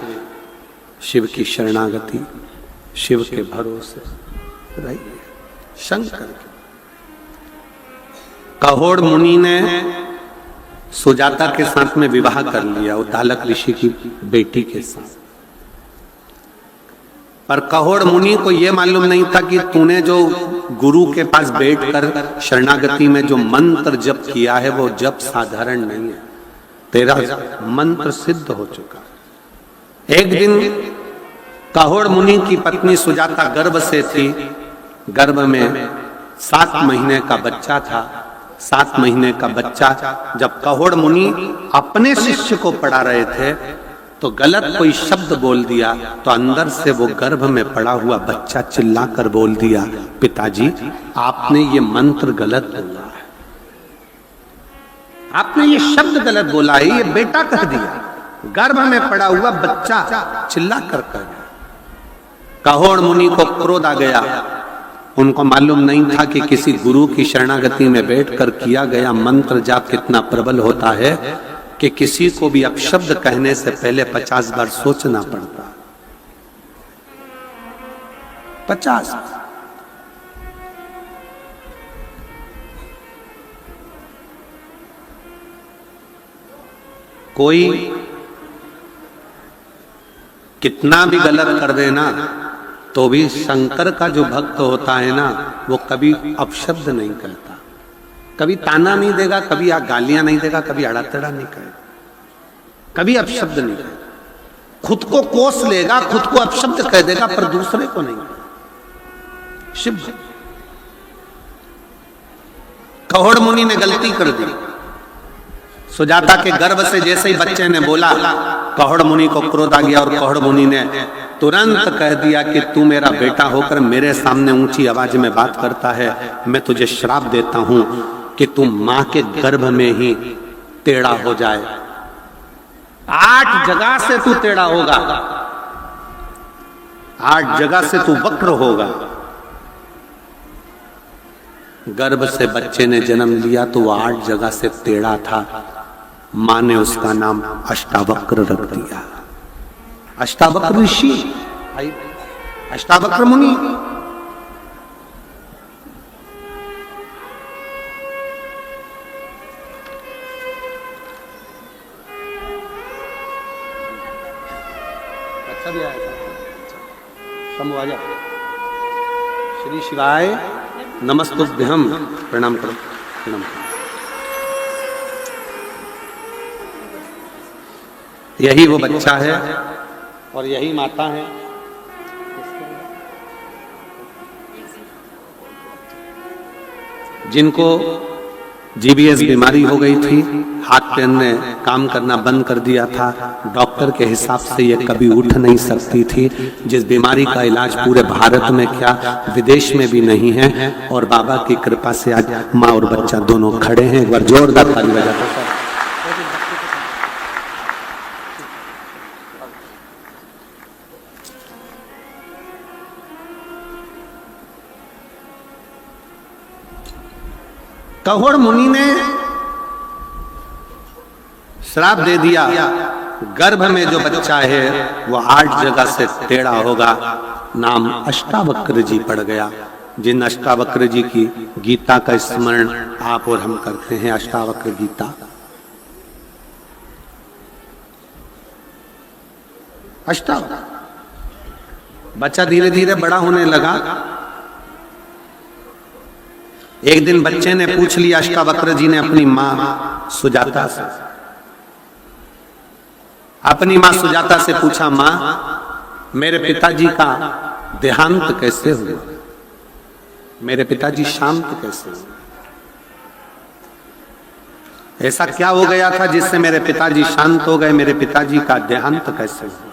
शिव की शरणागति, शिव के भरोसे रहिए। शंकर कहोड़ मुनि ने सुजाता के साथ में विवाह कर लिया, उद्दालक ऋषि की बेटी के साथ, पर कहोड़ मुनि को यह मालूम नहीं था कि तूने जो गुरु के पास बैठकर शरणागति में जो मंत्र जप किया है वो जप साधारण नहीं है, तेरा मंत्र सिद्ध हो चुका। एक दिन कहोड़ मुनि की पत्नी सुजाता गर्भ से थी, गर्भ में 7 महीने का बच्चा था। 7 महीने का बच्चा जब कहोड़ मुनि अपने शिष्य को पढ़ा रहे थे तो गलत कोई शब्द बोल दिया, तो अंदर से वो गर्भ में पड़ा हुआ बच्चा चिल्लाकर बोल दिया, पिताजी आपने ये मंत्र गलत बोला है, आपने ये शब्द गलत बोला है, ये बेटा कह दिया। गर्भ में पड़ा हुआ बच्चा चिल्ला कर कह गया। कहोड़ मुनि को क्रोध आ गया। उनको मालूम नहीं था कि किसी गुरु की शरणागति में बैठकर किया गया मंत्र जाप कितना प्रबल होता है, कि किसी को भी अपशब्द कहने से पहले 50 बार सोचना पड़ता। 50। कोई कितना भी गलत कर देना तो भी शंकर का जो भक्त होता है ना, वो कभी अपशब्द नहीं कहता, कभी ताना नहीं देगा, कभी गालियां नहीं देगा, कभी अड़ातड़ा नहीं कहेगा, कभी अपशब्द नहीं कहेगा। खुद को कोस लेगा, खुद को अपशब्द कह देगा, पर दूसरे को नहीं। शिव कहोड़ मुनि ने गलती कर दी। सुजाता के गर्भ से जैसे ही बच्चे ने बोला, कहोड़ मुनि को क्रोध आ गया और कहोड़ मुनि ने तुरंत कह दिया कि तू मेरा बेटा होकर मेरे सामने ऊंची आवाज में बात करता है, मैं तुझे श्राप देता हूं कि तू मां के गर्भ में ही टेढ़ा हो जाए। 8 जगह से तू टेढ़ा होगा, 8 जगह से तू वक्र होगा। गर्भ से बच्चे ने जन्म लिया तो वो 8 जगह से टेढ़ा था। मां ने उसका नाम अष्टावक्र रख दिया। अष्टावक्र ऋषि, अष्टावक्र मुनि। अच्छा भी आया था। श्री शिवाय नमस्तुभ्यं। प्रणाम करो, प्रणाम करो। यही वो बच्चा है और यही माता है। जिनको जीबीएस बीमारी हो गई थी, हाथ पैर ने काम करना बंद कर दिया था, डॉक्टर के हिसाब से ये कभी उठ नहीं सकती थी। जिस बीमारी का इलाज पूरे भारत में क्या विदेश में भी नहीं है, और बाबा की कृपा से आज माँ और बच्चा दोनों खड़े हैं। एक बार जोरदार ताली बजाते। कहोड़ मुनि ने श्राप दे दिया, गर्भ में जो बच्चा है वो 8 जगह से टेढ़ा होगा। नाम अष्टावक्र जी पड़ गया। जिन अष्टावक्र जी की गीता का स्मरण आप और हम करते हैं, अष्टावक्र गीता। अष्टावक्र बच्चा धीरे धीरे बड़ा होने लगा। एक दिन बच्चे ने पूछ लिया, अष्टावक्र जी ने अपनी मां सुजाता से, अपनी मां सुजाता से पूछा, मां मेरे पिताजी का देहांत कैसे हुआ, मेरे पिताजी शांत कैसे हुए, ऐसा क्या हो गया था जिससे मेरे पिताजी शांत हो गए, मेरे पिताजी का देहांत कैसे हुआ।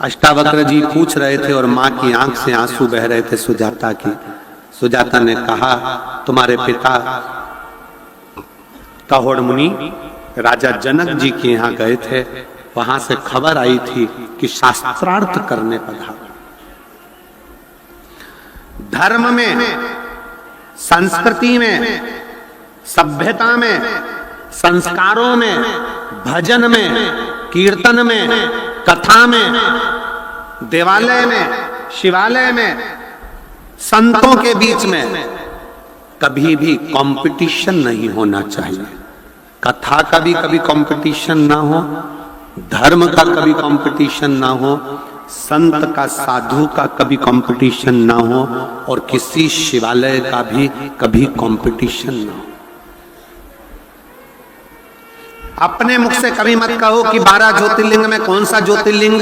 अष्टावक्र जी पूछ रहे थे और मां की आंख से आंसू बह रहे थे सुजाता की। सुजाता ने कहा, तुम्हारे पिता काहोड़ मुनि राजा जनक जी के यहाँ गए थे, वहां से खबर आई थी कि शास्त्रार्थ करने पधारो। धर्म में, संस्कृति में, सभ्यता में, संस्कारों में, भजन में, कीर्तन में, कथा में, देवालय में, शिवालय में, संतों के बीच में कभी भी कंपटीशन नहीं होना चाहिए। कथा का भी कभी कंपटीशन ना हो, धर्म का कभी कंपटीशन ना हो, संत का, साधु का कभी कंपटीशन ना हो, और किसी शिवालय का भी कभी कंपटीशन ना हो। अपने मुख से कभी मत कहो कि 12 ज्योतिर्लिंग में कौन सा ज्योतिर्लिंग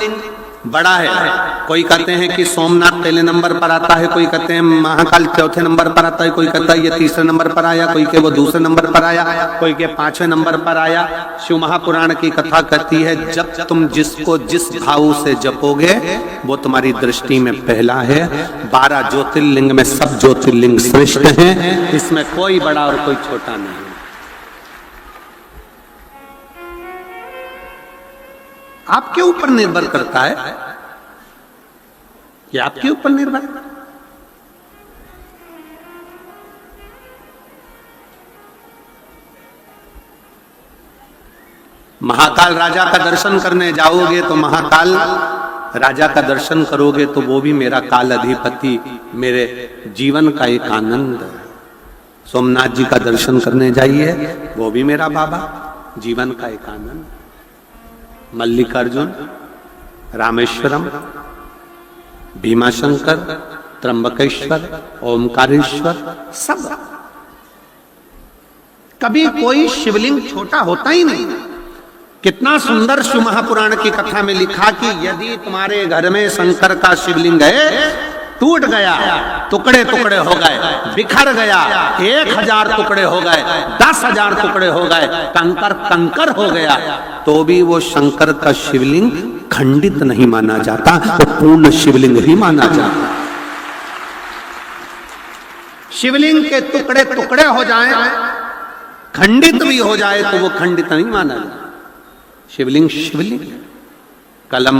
बड़ा है। कोई कहते हैं कि सोमनाथ पहले नंबर पर आता है, कोई कहते हैं महाकाल चौथे नंबर पर आता है, कोई कहता है ये तीसरे नंबर पर आया, कोई के वो दूसरे नंबर पर आया, कोई के 5वें नंबर पर आया। शिव महापुराण की कथा कहती है, जब तुम जिसको जिस भाव से जपोगे वो तुम्हारी दृष्टि में पहला है। 12 ज्योतिर्लिंग में सब ज्योतिर्लिंग श्रेष्ठ हैं, इसमें कोई बड़ा और कोई छोटा नहीं। आपके ऊपर निर्भर करता है, ये आपके ऊपर निर्भर। महाकाल राजा का दर्शन करने जाओगे तो महाकाल राजा का दर्शन करोगे तो वो भी मेरा काल अधिपति, मेरे जीवन का एक आनंद है। सोमनाथ जी का दर्शन करने जाइए, वो भी मेरा बाबा, जीवन का एक आनंद। मल्लिकार्जुन, रामेश्वरम, भीमाशंकर, त्र्यंबकेश्वर, ओमकारेश्वर, सब। कभी कोई शिवलिंग छोटा होता ही नहीं। कितना सुंदर शिव महापुराण की कथा में लिखा कि यदि तुम्हारे घर में शंकर का शिवलिंग है, टूट गया, टुकड़े टुकड़े हो गए, बिखर गया, 1000 टुकड़े हो गए, 10,000 टुकड़े हो गए, कंकर कंकर हो गया, तो भी वो शंकर का शिवलिंग खंडित नहीं माना जाता, वो पूर्ण शिवलिंग ही माना जाता। शिवलिंग के टुकड़े टुकड़े हो जाएं, खंडित भी हो जाए तो वो खंडित नहीं माना जाता। शिवलिंग शिवलिंग। कल हम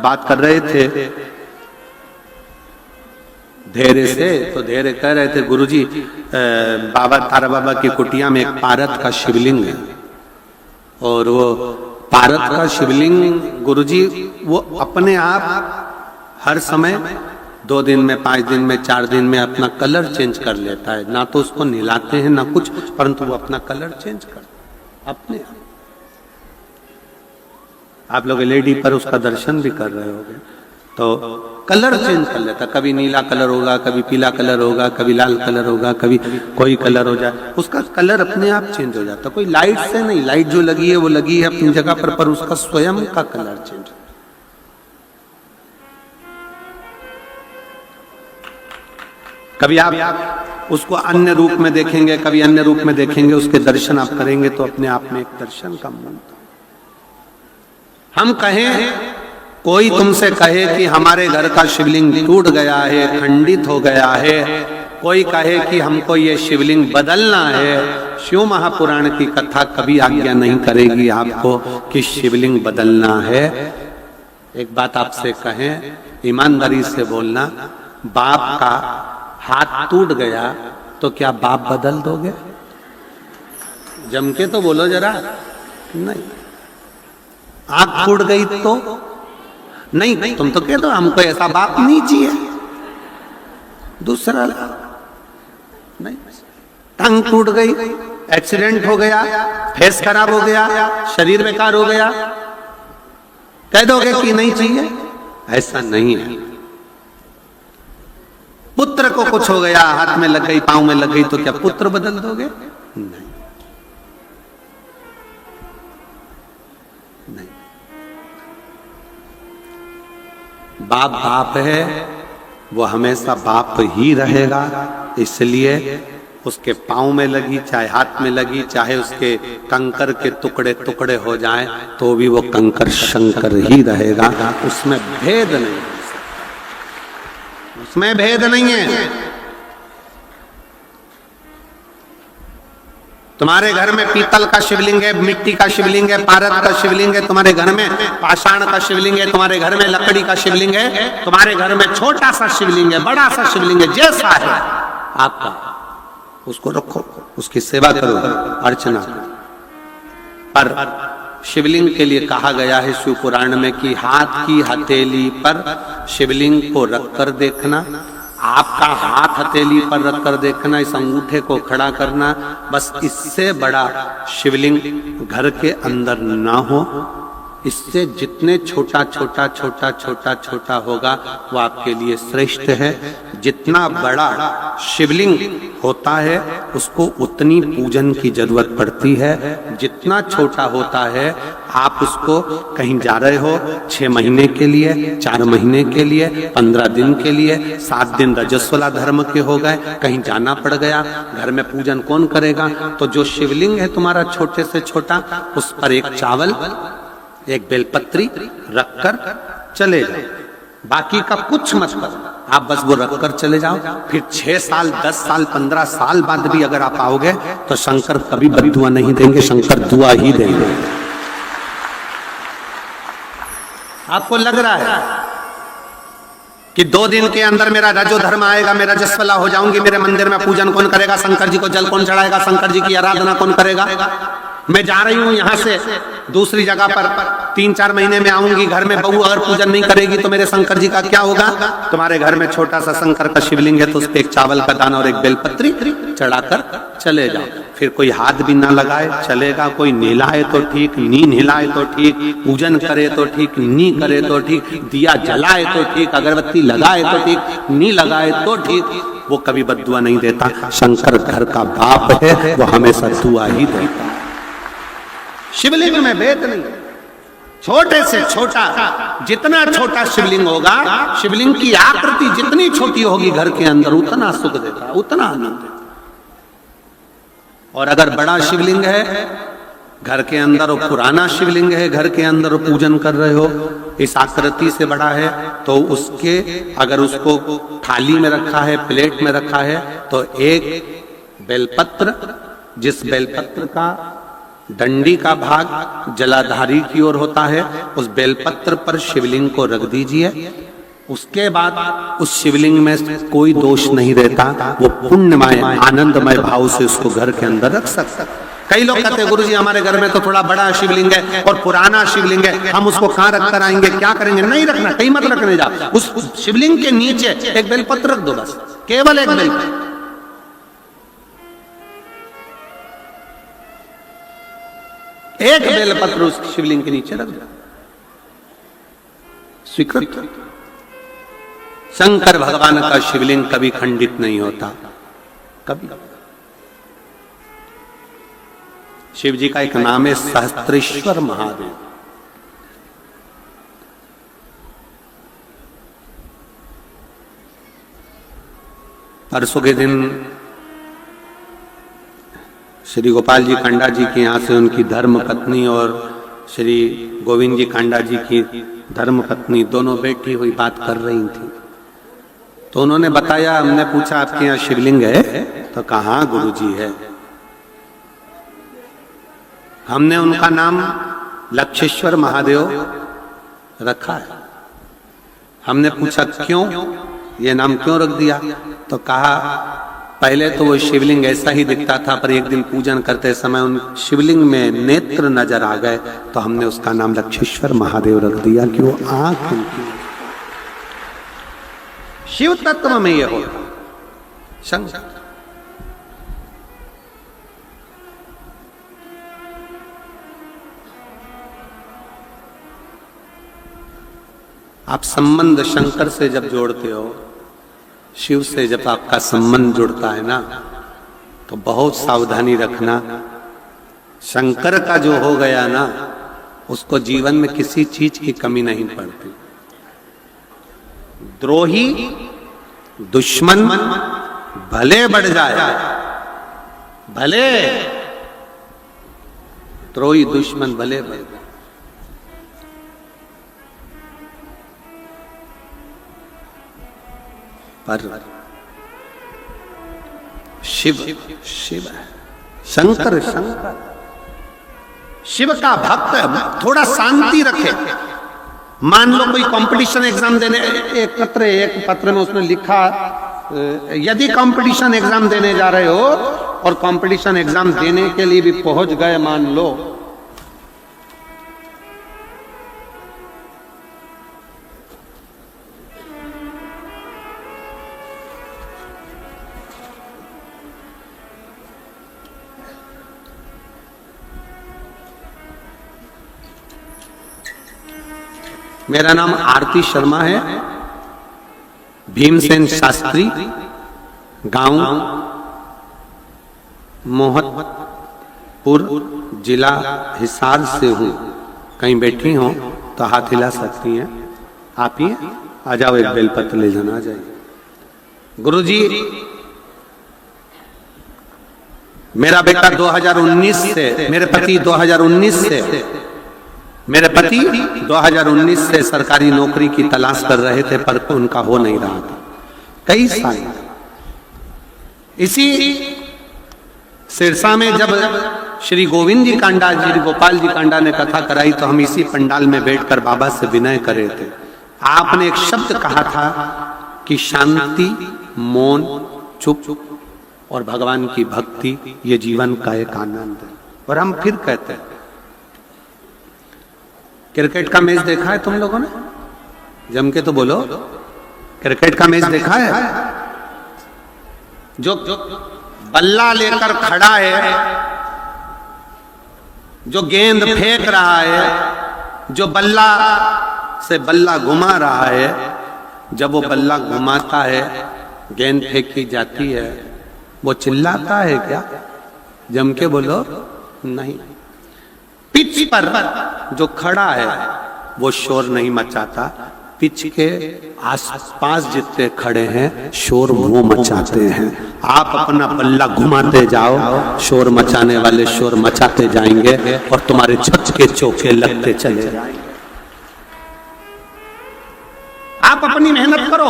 बात कर रहे थे धैर्य से, तो धैर्य कह रहे थे, गुरुजी बाबा तारा बाबा की कुटिया में एक पारत का शिवलिंग है, और वो पारत का शिवलिंग गुरुजी वो अपने आप हर समय 2 दिन में, 5 दिन में, 4 दिन में अपना कलर चेंज कर लेता है। ना तो उसको नहलाते हैं ना कुछ, परंतु वो अपना कलर चेंज करता अपने। आप लोग एलईडी पर उसका दर्शन भी कर रहे होंगे, तो कलर चेंज कर लेता, कभी नीला कलर होगा, कभी पीला कलर होगा, कभी लाल कलर होगा, कभी कोई कलर हो जाए, उसका कलर अपने आप चेंज हो जाता। कोई लाइट से नहीं, लाइट जो लगी है वो लगी है अपनी जगह पर उसका स्वयं का कलर चेंज। कभी आप उसको अन्य रूप में देखेंगे, कभी अन्य रूप में देखेंगे, उसके दर्शन आप करेंगे तो अपने आप में एक दर्शन का मन। हम कहें, कोई तुमसे कहे कि हमारे घर का शिवलिंग टूट गया है, खंडित हो गया है, कोई कहे कि हमको ये शिवलिंग बदलना है, शिव महापुराण की कथा कभी आज्ञा नहीं करेगी आपको कि शिवलिंग बदलना है। एक बात आपसे कहें, ईमानदारी से बोलना, बाप का हाथ टूट गया तो क्या बाप बदल दोगे? जम के तो बोलो जरा। नहीं। आंख फूट गई तो नहीं, तुम तो कह दो हमको ऐसा बाप नहीं चाहिए। दूसरा नहीं, टंग टूट गई, एक्सीडेंट हो गया, फेस खराब हो गया, शरीर बेकार हो गया, कह दोगे कि नहीं चाहिए? ऐसा नहीं है। पुत्र को कुछ हो गया, हाथ में लग गई, पांव में लग गई, तो क्या पुत्र बदल दोगे? नहीं, नहीं। बाप बाप है, वो हमेशा बाप ही रहेगा। इसलिए उसके पांव में लगी, चाहे हाथ में लगी, चाहे उसके कंकर के टुकड़े टुकड़े हो जाएं, तो भी वो कंकर शंकर ही रहेगा। उसमें भेद नहीं है, उसमें भेद नहीं है। तुम्हारे घर में पीतल का शिवलिंग है, मिट्टी का शिवलिंग है, पारद का शिवलिंग है, तुम्हारे घर में पाषाण का शिवलिंग है, तुम्हारे घर में लकड़ी का शिवलिंग है, तुम्हारे घर में छोटा सा शिवलिंग है, बड़ा सा शिवलिंग है, जैसा है आपका, उसको रखो, उसकी सेवा करो, अर्चना करो। पर शिवलिंग के लिए कहा गया है शिव पुराण में कि हाथ की हथेली पर शिवलिंग को रखकर देखना, आपका हाथ हथेली पर रखकर देखना, इस अंगूठे को खड़ा करना, बस इससे बड़ा शिवलिंग घर के अंदर ना हो। इससे जितने छोटा छोटा छोटा छोटा छोटा होगा वो आपके लिए श्रेष्ठ है। जितना बड़ा शिवलिंग होता है उसको उतनी पूजन की जरूरत पड़ती है। जितना छोटा होता है, आप उसको कहीं जा रहे हो 6 महीने के लिए, 4 महीने के लिए, 15 दिन के लिए, 7 दिन रजस्वला धर्म के हो गए, कहीं जाना पड़ गया, घर में पूजन कौन करेगा? तो जो शिवलिंग है तुम्हारा छोटे से छोटा, उस पर एक चावल, एक बेलपत्री रखकर चले जाओ, बाकी का कुछ मत करो, आप बस वो रखकर चले जाओ। फिर 6 साल, 10 साल, 15 साल बाद भी अगर आप आओगे तो शंकर कभी बददुआ नहीं देंगे, शंकर दुआ ही देंगे। आपको लग रहा है कि 2 दिन के अंदर मेरा रजो धर्म आएगा, मैं रजस्वला हो जाऊंगी, मेरे मंदिर में पूजन कौन करेगा? शंकर जी को जल कौन चढ़ाएगा? शंकर जी की आराधना कौन करेगा? मैं जा रही हूं यहां से दूसरी जगह पर, 3-4 महीने में आऊंगी, घर में बहू अगर पूजन नहीं करेगी तो मेरे शंकर जी का क्या होगा? तुम्हारे घर में छोटा सा शंकर का शिवलिंग है तो उस पर एक चावल का दाना और एक बेलपत्री चढ़ाकर चले जाओ। फिर कोई हाथ भी ना लगाए चलेगा, कोई नहलाए तो ठीक, नी नहलाए तो ठीक, पूजन करे तो ठीक, नी करे तो ठीक, दिया जलाए तो ठीक, अगरबत्ती लगाए तो ठीक, नी लगाए तो ठीक, वो कभी बद्दुआ नहीं देता। शंकर घर का बाप है, वो हमेशा दुआ ही देता है। शिवलिंग में भेद नहीं, छोटे से छोटा, जितना छोटा शिवलिंग होगा, शिवलिंग की आकृति जितनी छोटी होगी घर के अंदर उतना सुख देता, उतना आनंद देता। और अगर बड़ा शिवलिंग है घर के अंदर, और पुराना शिवलिंग है घर के अंदर, पूजन कर रहे हो, इस आकृति से बड़ा है, तो उसके अगर उसको थाली में रखा है, प्लेट में रखा है, तो एक बेलपत्र, जिस बेलपत्र का डंडी का भाग जलाधारी की ओर होता है, उस बेलपत्र पर शिवलिंग को रख दीजिए। उसके बाद उस शिवलिंग में कोई दोष नहीं रहता, वो पुण्यमय आनंदमय भाव से उसको घर के अंदर रख सकता। कई लोग कहते हैं गुरुजी हमारे घर में तो थोड़ा बड़ा शिवलिंग है और पुराना शिवलिंग है, हम उसको कहाँ रख कर आएंगे, क्या करेंगे? नहीं रखना, कहीं मत रखने जा, उस शिवलिंग के नीचे एक बेलपत्र रख दो, बस केवल एक बेलपत्र। एक बेलपत्र उस शिवलिंग के नीचे रख दो, स्वीकृत। शंकर भगवान का शिवलिंग कभी खंडित नहीं होता, कभी। शिव जी का एक नाम है सहस्त्रेश्वर महादेव। परसों के दिन श्री गोपाल जी कांडा जी के यहाँ से उनकी धर्म पत्नी और श्री गोविंद जी कांडा जी की धर्म पत्नी दोनों बैठी हुई बात कर रही थी। तो उन्होंने बताया, हमने पूछा आपके यहाँ शिवलिंग है? तो कहा गुरुजी है। हमने उनका नाम लक्षेश्वर महादेव रखा है। हमने पूछा क्यों, ये नाम क्यों रख दिया? तो कहा पहले तो वो शिवलिंग ऐसा ही दिखता था, पर एक दिन पूजन करते समय उन शिवलिंग में नेत्र नजर आ गए, तो हमने उसका नाम लक्षेश्वर महादेव रख दिया कि वो आंख उनकी। शिव तत्व में ये होता शंकर। आप संबंध शंकर से जब जोड़ते हो, शिव से जब आपका संबंध जुड़ता है ना तो बहुत सावधानी रखना। शंकर का जो हो गया ना उसको जीवन में किसी चीज की कमी नहीं पड़ती। द्रोही दुश्मन भले बढ़ जाए, भले द्रोही दुश्मन भले बढ़ जाए, पर शिव शिव है, शंकर शंकर शिव का भक्त थोड़ा शांति रखे। मान लो कोई कंपटीशन एग्जाम देने, एक पत्र में उसने लिखा यदि कंपटीशन एग्जाम देने जा रहे हो और कंपटीशन एग्जाम देने के लिए भी पहुंच गए, मान लो मेरा नाम आरती शर्मा है, भीमसेन शास्त्री, गांव मोहतपुर, जिला हिसार से हूं। कहीं बैठी हो तो हाथ हिला सकती हैं। आप ही आ जाओ, एक बेलपत्र ले जाना। आ जाइए। गुरुजी, मेरा बेटा 2019 से, मेरे पति 2019 से सरकारी नौकरी की तलाश कर रहे थे, पर उनका हो नहीं रहा था कई साल। इसी सिरसा में जब श्री गोविंद जी कांडा, श्री गोपाल जी कांडा ने कथा कराई तो हम इसी पंडाल में बैठकर बाबा से विनय करे थे। आपने एक शब्द कहा था कि शांति, मौन, चुप और भगवान की भक्ति ये जीवन का एक आनंद है। और हम फिर कहते हैं, क्रिकेट का मैच देखा है तुम लोगों ने? जम के तो बोलो, क्रिकेट का मैच देखा है? जो बल्ला लेकर खड़ा है, जो गेंद फेंक रहा है, जो बल्ला से बल्ला घुमा रहा है, जब वो बल्ला घुमाता है, गेंद फेंकी जाती है, वो चिल्लाता है क्या? जम के बोलो, नहीं। पिच पर जो खड़ा है वो शोर नहीं मचाता, पिच के आसपास जितने खड़े हैं शोर वो मचाते हैं। आप अपना बल्ला घुमाते जाओ, शोर मचाने वाले शोर मचाते जाएंगे और तुम्हारे छत के चौके लगते चले जाएंगे। आप अपनी मेहनत करो,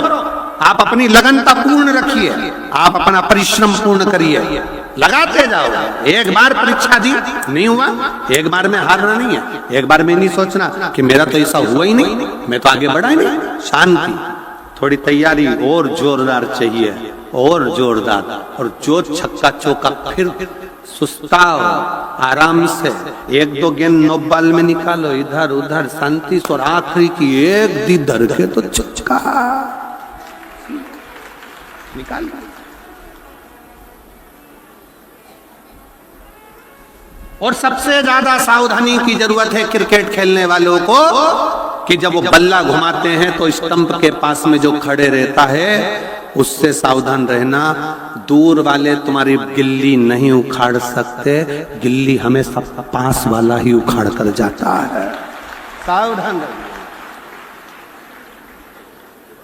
आप अपनी लगनता पूर्ण रखिए, आप अपना परिश्रम पूर्ण करिए, लगाते जाओ। एक बार परीक्षा दी, नहीं हुआ, एक बार में हारना नहीं है। एक बार में नहीं सोचना कि मेरा तो ऐसा हुआ ही नहीं, मैं तो आगे बढ़ा ही नहीं। शांति, थोड़ी तैयारी और जोरदार चाहिए, और जोरदार। और जो छक्का चौका फिर सुस्ताओ, आराम से 1-2 गेंद 9 बॉल में निकालो, इधर उधर शांति से, और आखिरी की एक दी धर के तो छक्का निकाल। और सबसे ज्यादा सावधानी की जरूरत है क्रिकेट खेलने वालों को कि जब वो बल्ला घुमाते हैं तो स्टंप के पास में जो खड़े रहता है उससे सावधान रहना। दूर वाले तुम्हारी गिल्ली नहीं उखाड़ सकते, गिल्ली हमेशा पास वाला ही उखाड़ कर जाता है। सावधान रहना।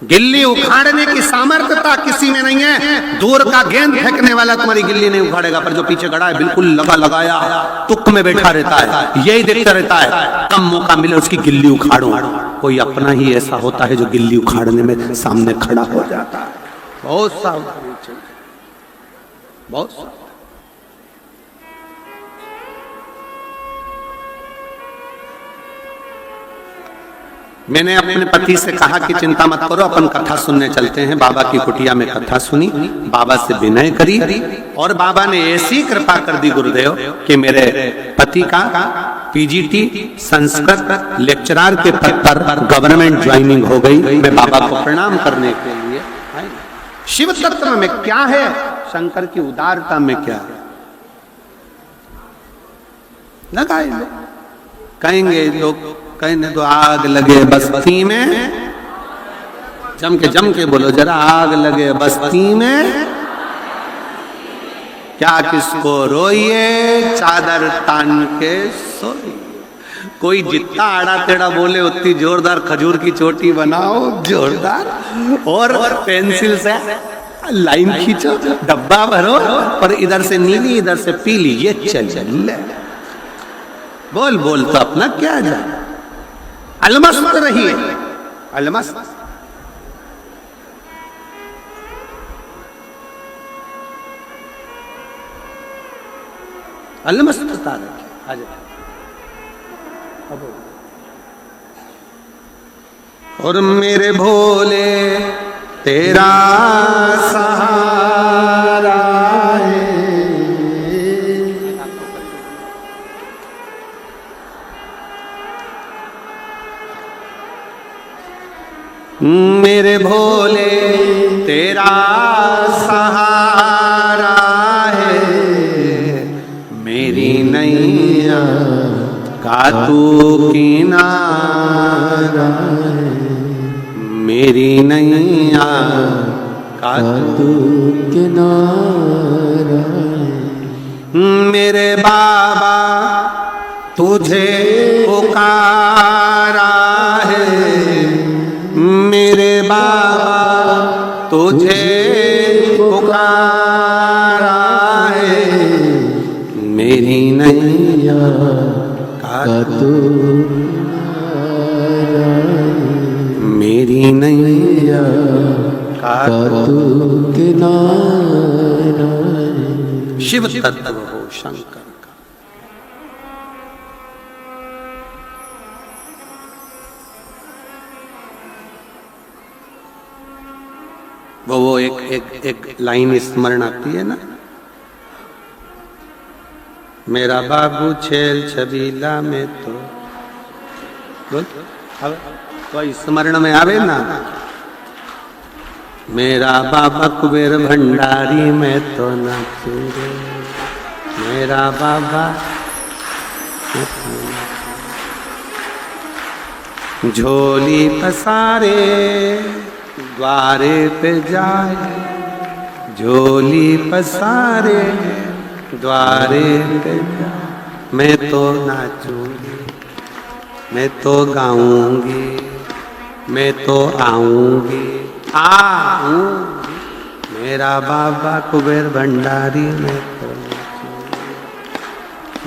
गिल्ली उखाड़ने की सामर्थ्यता किसी में नहीं है। दूर का गेंद फेंकने वाला तुम्हारी गिल्ली नहीं उखाड़ेगा, पर जो पीछे खड़ा है बिल्कुल लगाया तुक में बैठा रहता है, यही देखता रहता है कम मौका मिले उसकी गिल्ली उखाड़ो। कोई अपना ही ऐसा होता है जो गिल्ली उखाड़ने में सामने खड़ा हो जाता है। बहुत सावधानी चाहिए, बहुत सावधानी। मैंने अपने पति से कहा कि चिंता मत करो, अपन कथा सुनने चलते हैं। बाबा की कुटिया में कथा सुनी, बाबा से विनय करी, और बाबा ने ऐसी कृपा कर दी गुरुदेव कि मेरे पति का पीजीटी संस्कृत लेक्चरर के पद पर गवर्नमेंट ज्वाइनिंग हो गई। मैं बाबा को प्रणाम करने के लिए। शिव तत्व में क्या है, शंकर की उदारता में क्या है, लगाए लोग कहेंगे, लोग कहने तो आग लगे बस्ती में, जम के बोलो जरा, आग लगे बस्ती में क्या किसको रोइए, चादर तान के सोइए। कोई जितना आड़ा टेढ़ा बोले उतनी जोरदार खजूर की चोटी बनाओ, जोरदार, और पेंसिल से लाइन खींचो, डब्बा भरो, और इधर से नीली इधर से पीली, ये चल बोल बोल तो अपना क्या जाए। अलमस्त रहिए, अलमस्त। अलमस्तता रखिए। आ जाए। और मेरे भोले तेरा सहारा है, मेरे भोले तेरा सहारा है, मेरी नैया का तू किनारा है, मेरी नैया का तू किनारा मेरे बाबा तुझे पुकारा है, मेरे बाबा तुझे पुकारा है, मेरी नैया का तू मेरी नैया का तू किनारा शिव तत्व हो शंकर का। वो एक लाइन स्मरण आती है ना, मेरा बाबू छेल छबीला में तो बोल तो स्मरण में आवे ना, मेरा बाबा कुबेर भंडारी में तो नाचू रे, मेरा बाबा झोली पसारे द्वारे पे जाए, झोली पसारे द्वारे पे जाए, मैं तो नाचूंगी, मैं तो गाऊंगी, मैं तो आऊंगी, आऊंगी, मेरा बाबा कुबेर भंडारी में तो नाचूंगी,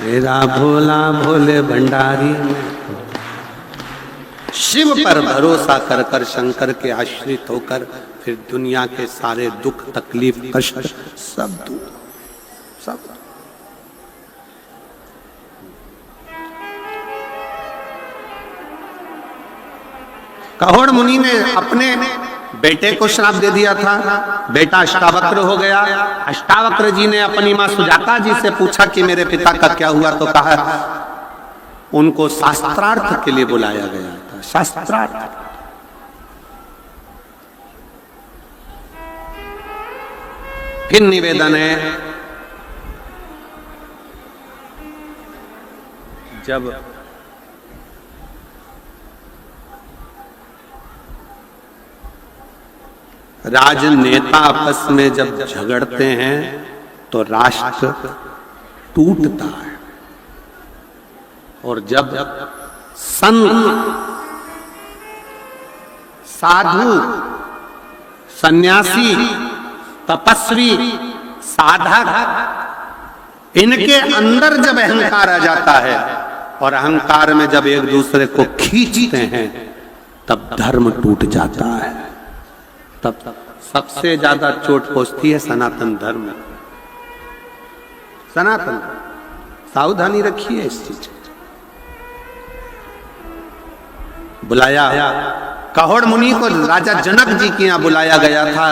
मेरा भोला भोले भंडारी में तो। शिव पर भरोसा कर कर शंकर के आश्रित होकर फिर दुनिया के सारे दुख तकलीफ कष्ट सब दूर, सब। कहोड़ मुनि ने अपने बेटे को श्राप दे दिया था, बेटा अष्टावक्र हो गया। अष्टावक्र जी ने अपनी मां सुजाता जी से पूछा कि मेरे पिता का क्या हुआ, तो कहा उनको शास्त्रार्थ के लिए बुलाया गया था, शास्त्रार्थ। फिर निवेदन है, जब राजनेता आपस में जब झगड़ते हैं तो राष्ट्र टूटता है, और जब संत साधु सन्यासी तपस्वी साधक इनके अंदर जब अहंकार आ जाता है और अहंकार में जब एक दूसरे को खींचते हैं तब धर्म टूट जाता है। तब सबसे ज्यादा चोट पहुंचती है सनातन धर्म। सनातन सावधानी रखिए इस चीज। बुलाया कहोड़ मुनि को राजा जनक जी के यहाँ बुलाया गया था,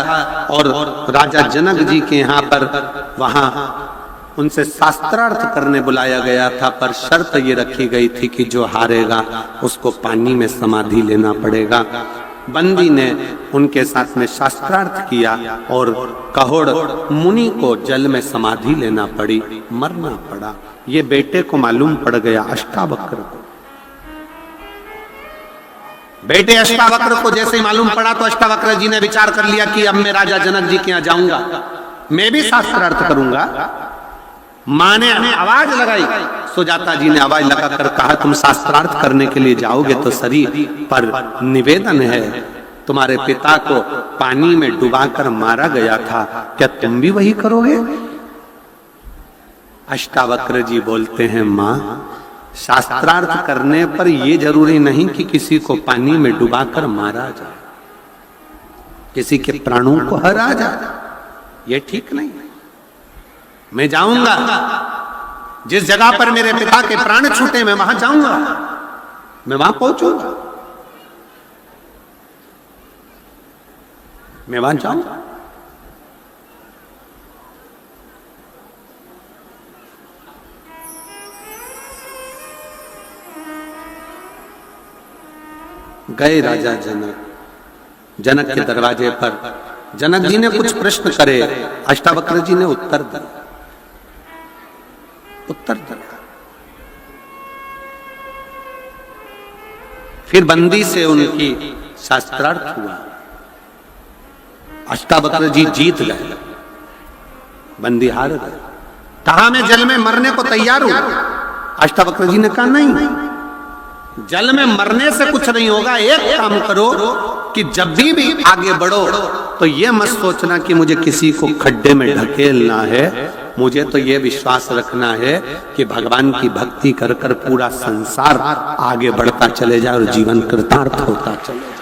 और राजा जनक जी के यहाँ पर वहां उनसे शास्त्रार्थ करने बुलाया गया था, पर शर्त ये रखी गई थी कि जो हारेगा उसको पानी में समाधि लेना पड़ेगा। बंदी ने उनके साथ में शास्त्रार्थ किया और कहोड़ मुनि को जल में समाधि लेना पड़ी, मरना पड़ा। ये बेटे को मालूम पड़ गया अष्टावक्र को। बेटे अष्टावक्र को जैसे ही मालूम पड़ा तो अष्टावक्र जी ने विचार कर लिया कि अब मैं राजा जनक जी के यहाँ जाऊंगा, मैं भी शास्त्रार्थ करूंगा। माँ ने आवाज लगाई, सुजाता जी ने आवाज लगाकर कहा, तुम शास्त्रार्थ करने के लिए जाओगे तो सही, पर निवेदन है, तुम्हारे पिता को पानी में डुबाकर मारा गया था, क्या तुम भी वही करोगे? अष्टावक्र जी बोलते हैं, माँ शास्त्रार्थ करने पर यह जरूरी नहीं कि किसी को पानी में डुबाकर मारा जाए, किसी के प्राणों को हरा जाए, यह ठीक नहीं। मैं जाऊंगा, जिस जगह पर मेरे पिता के प्राण छूटे मैं वहां जाऊंगा, मैं वहां पहुंचूंगा, मैं वहां जाऊंगा। गए राजा जनक, जनक के दरवाजे पर जनक जी ने कुछ प्रश्न करे, अष्टावक्र जी ने उत्तर दिया, फिर बंदी से उनकी शास्त्रार्थ हुआ, अष्टावक्र जी जीत गए, बंदी हार गए। कहा मैं जल में मरने को तैयार हूं। अष्टावक्र जी ने कहा नहीं, जल में मरने से कुछ नहीं होगा, एक काम करो कि जब भी आगे बढ़ो तो ये मत सोचना कि मुझे किसी को खड्डे में ढकेलना है, मुझे तो ये विश्वास रखना है कि भगवान की भक्ति कर कर पूरा संसार आगे बढ़ता चले जाए और जीवन कृतार्थ होता चले।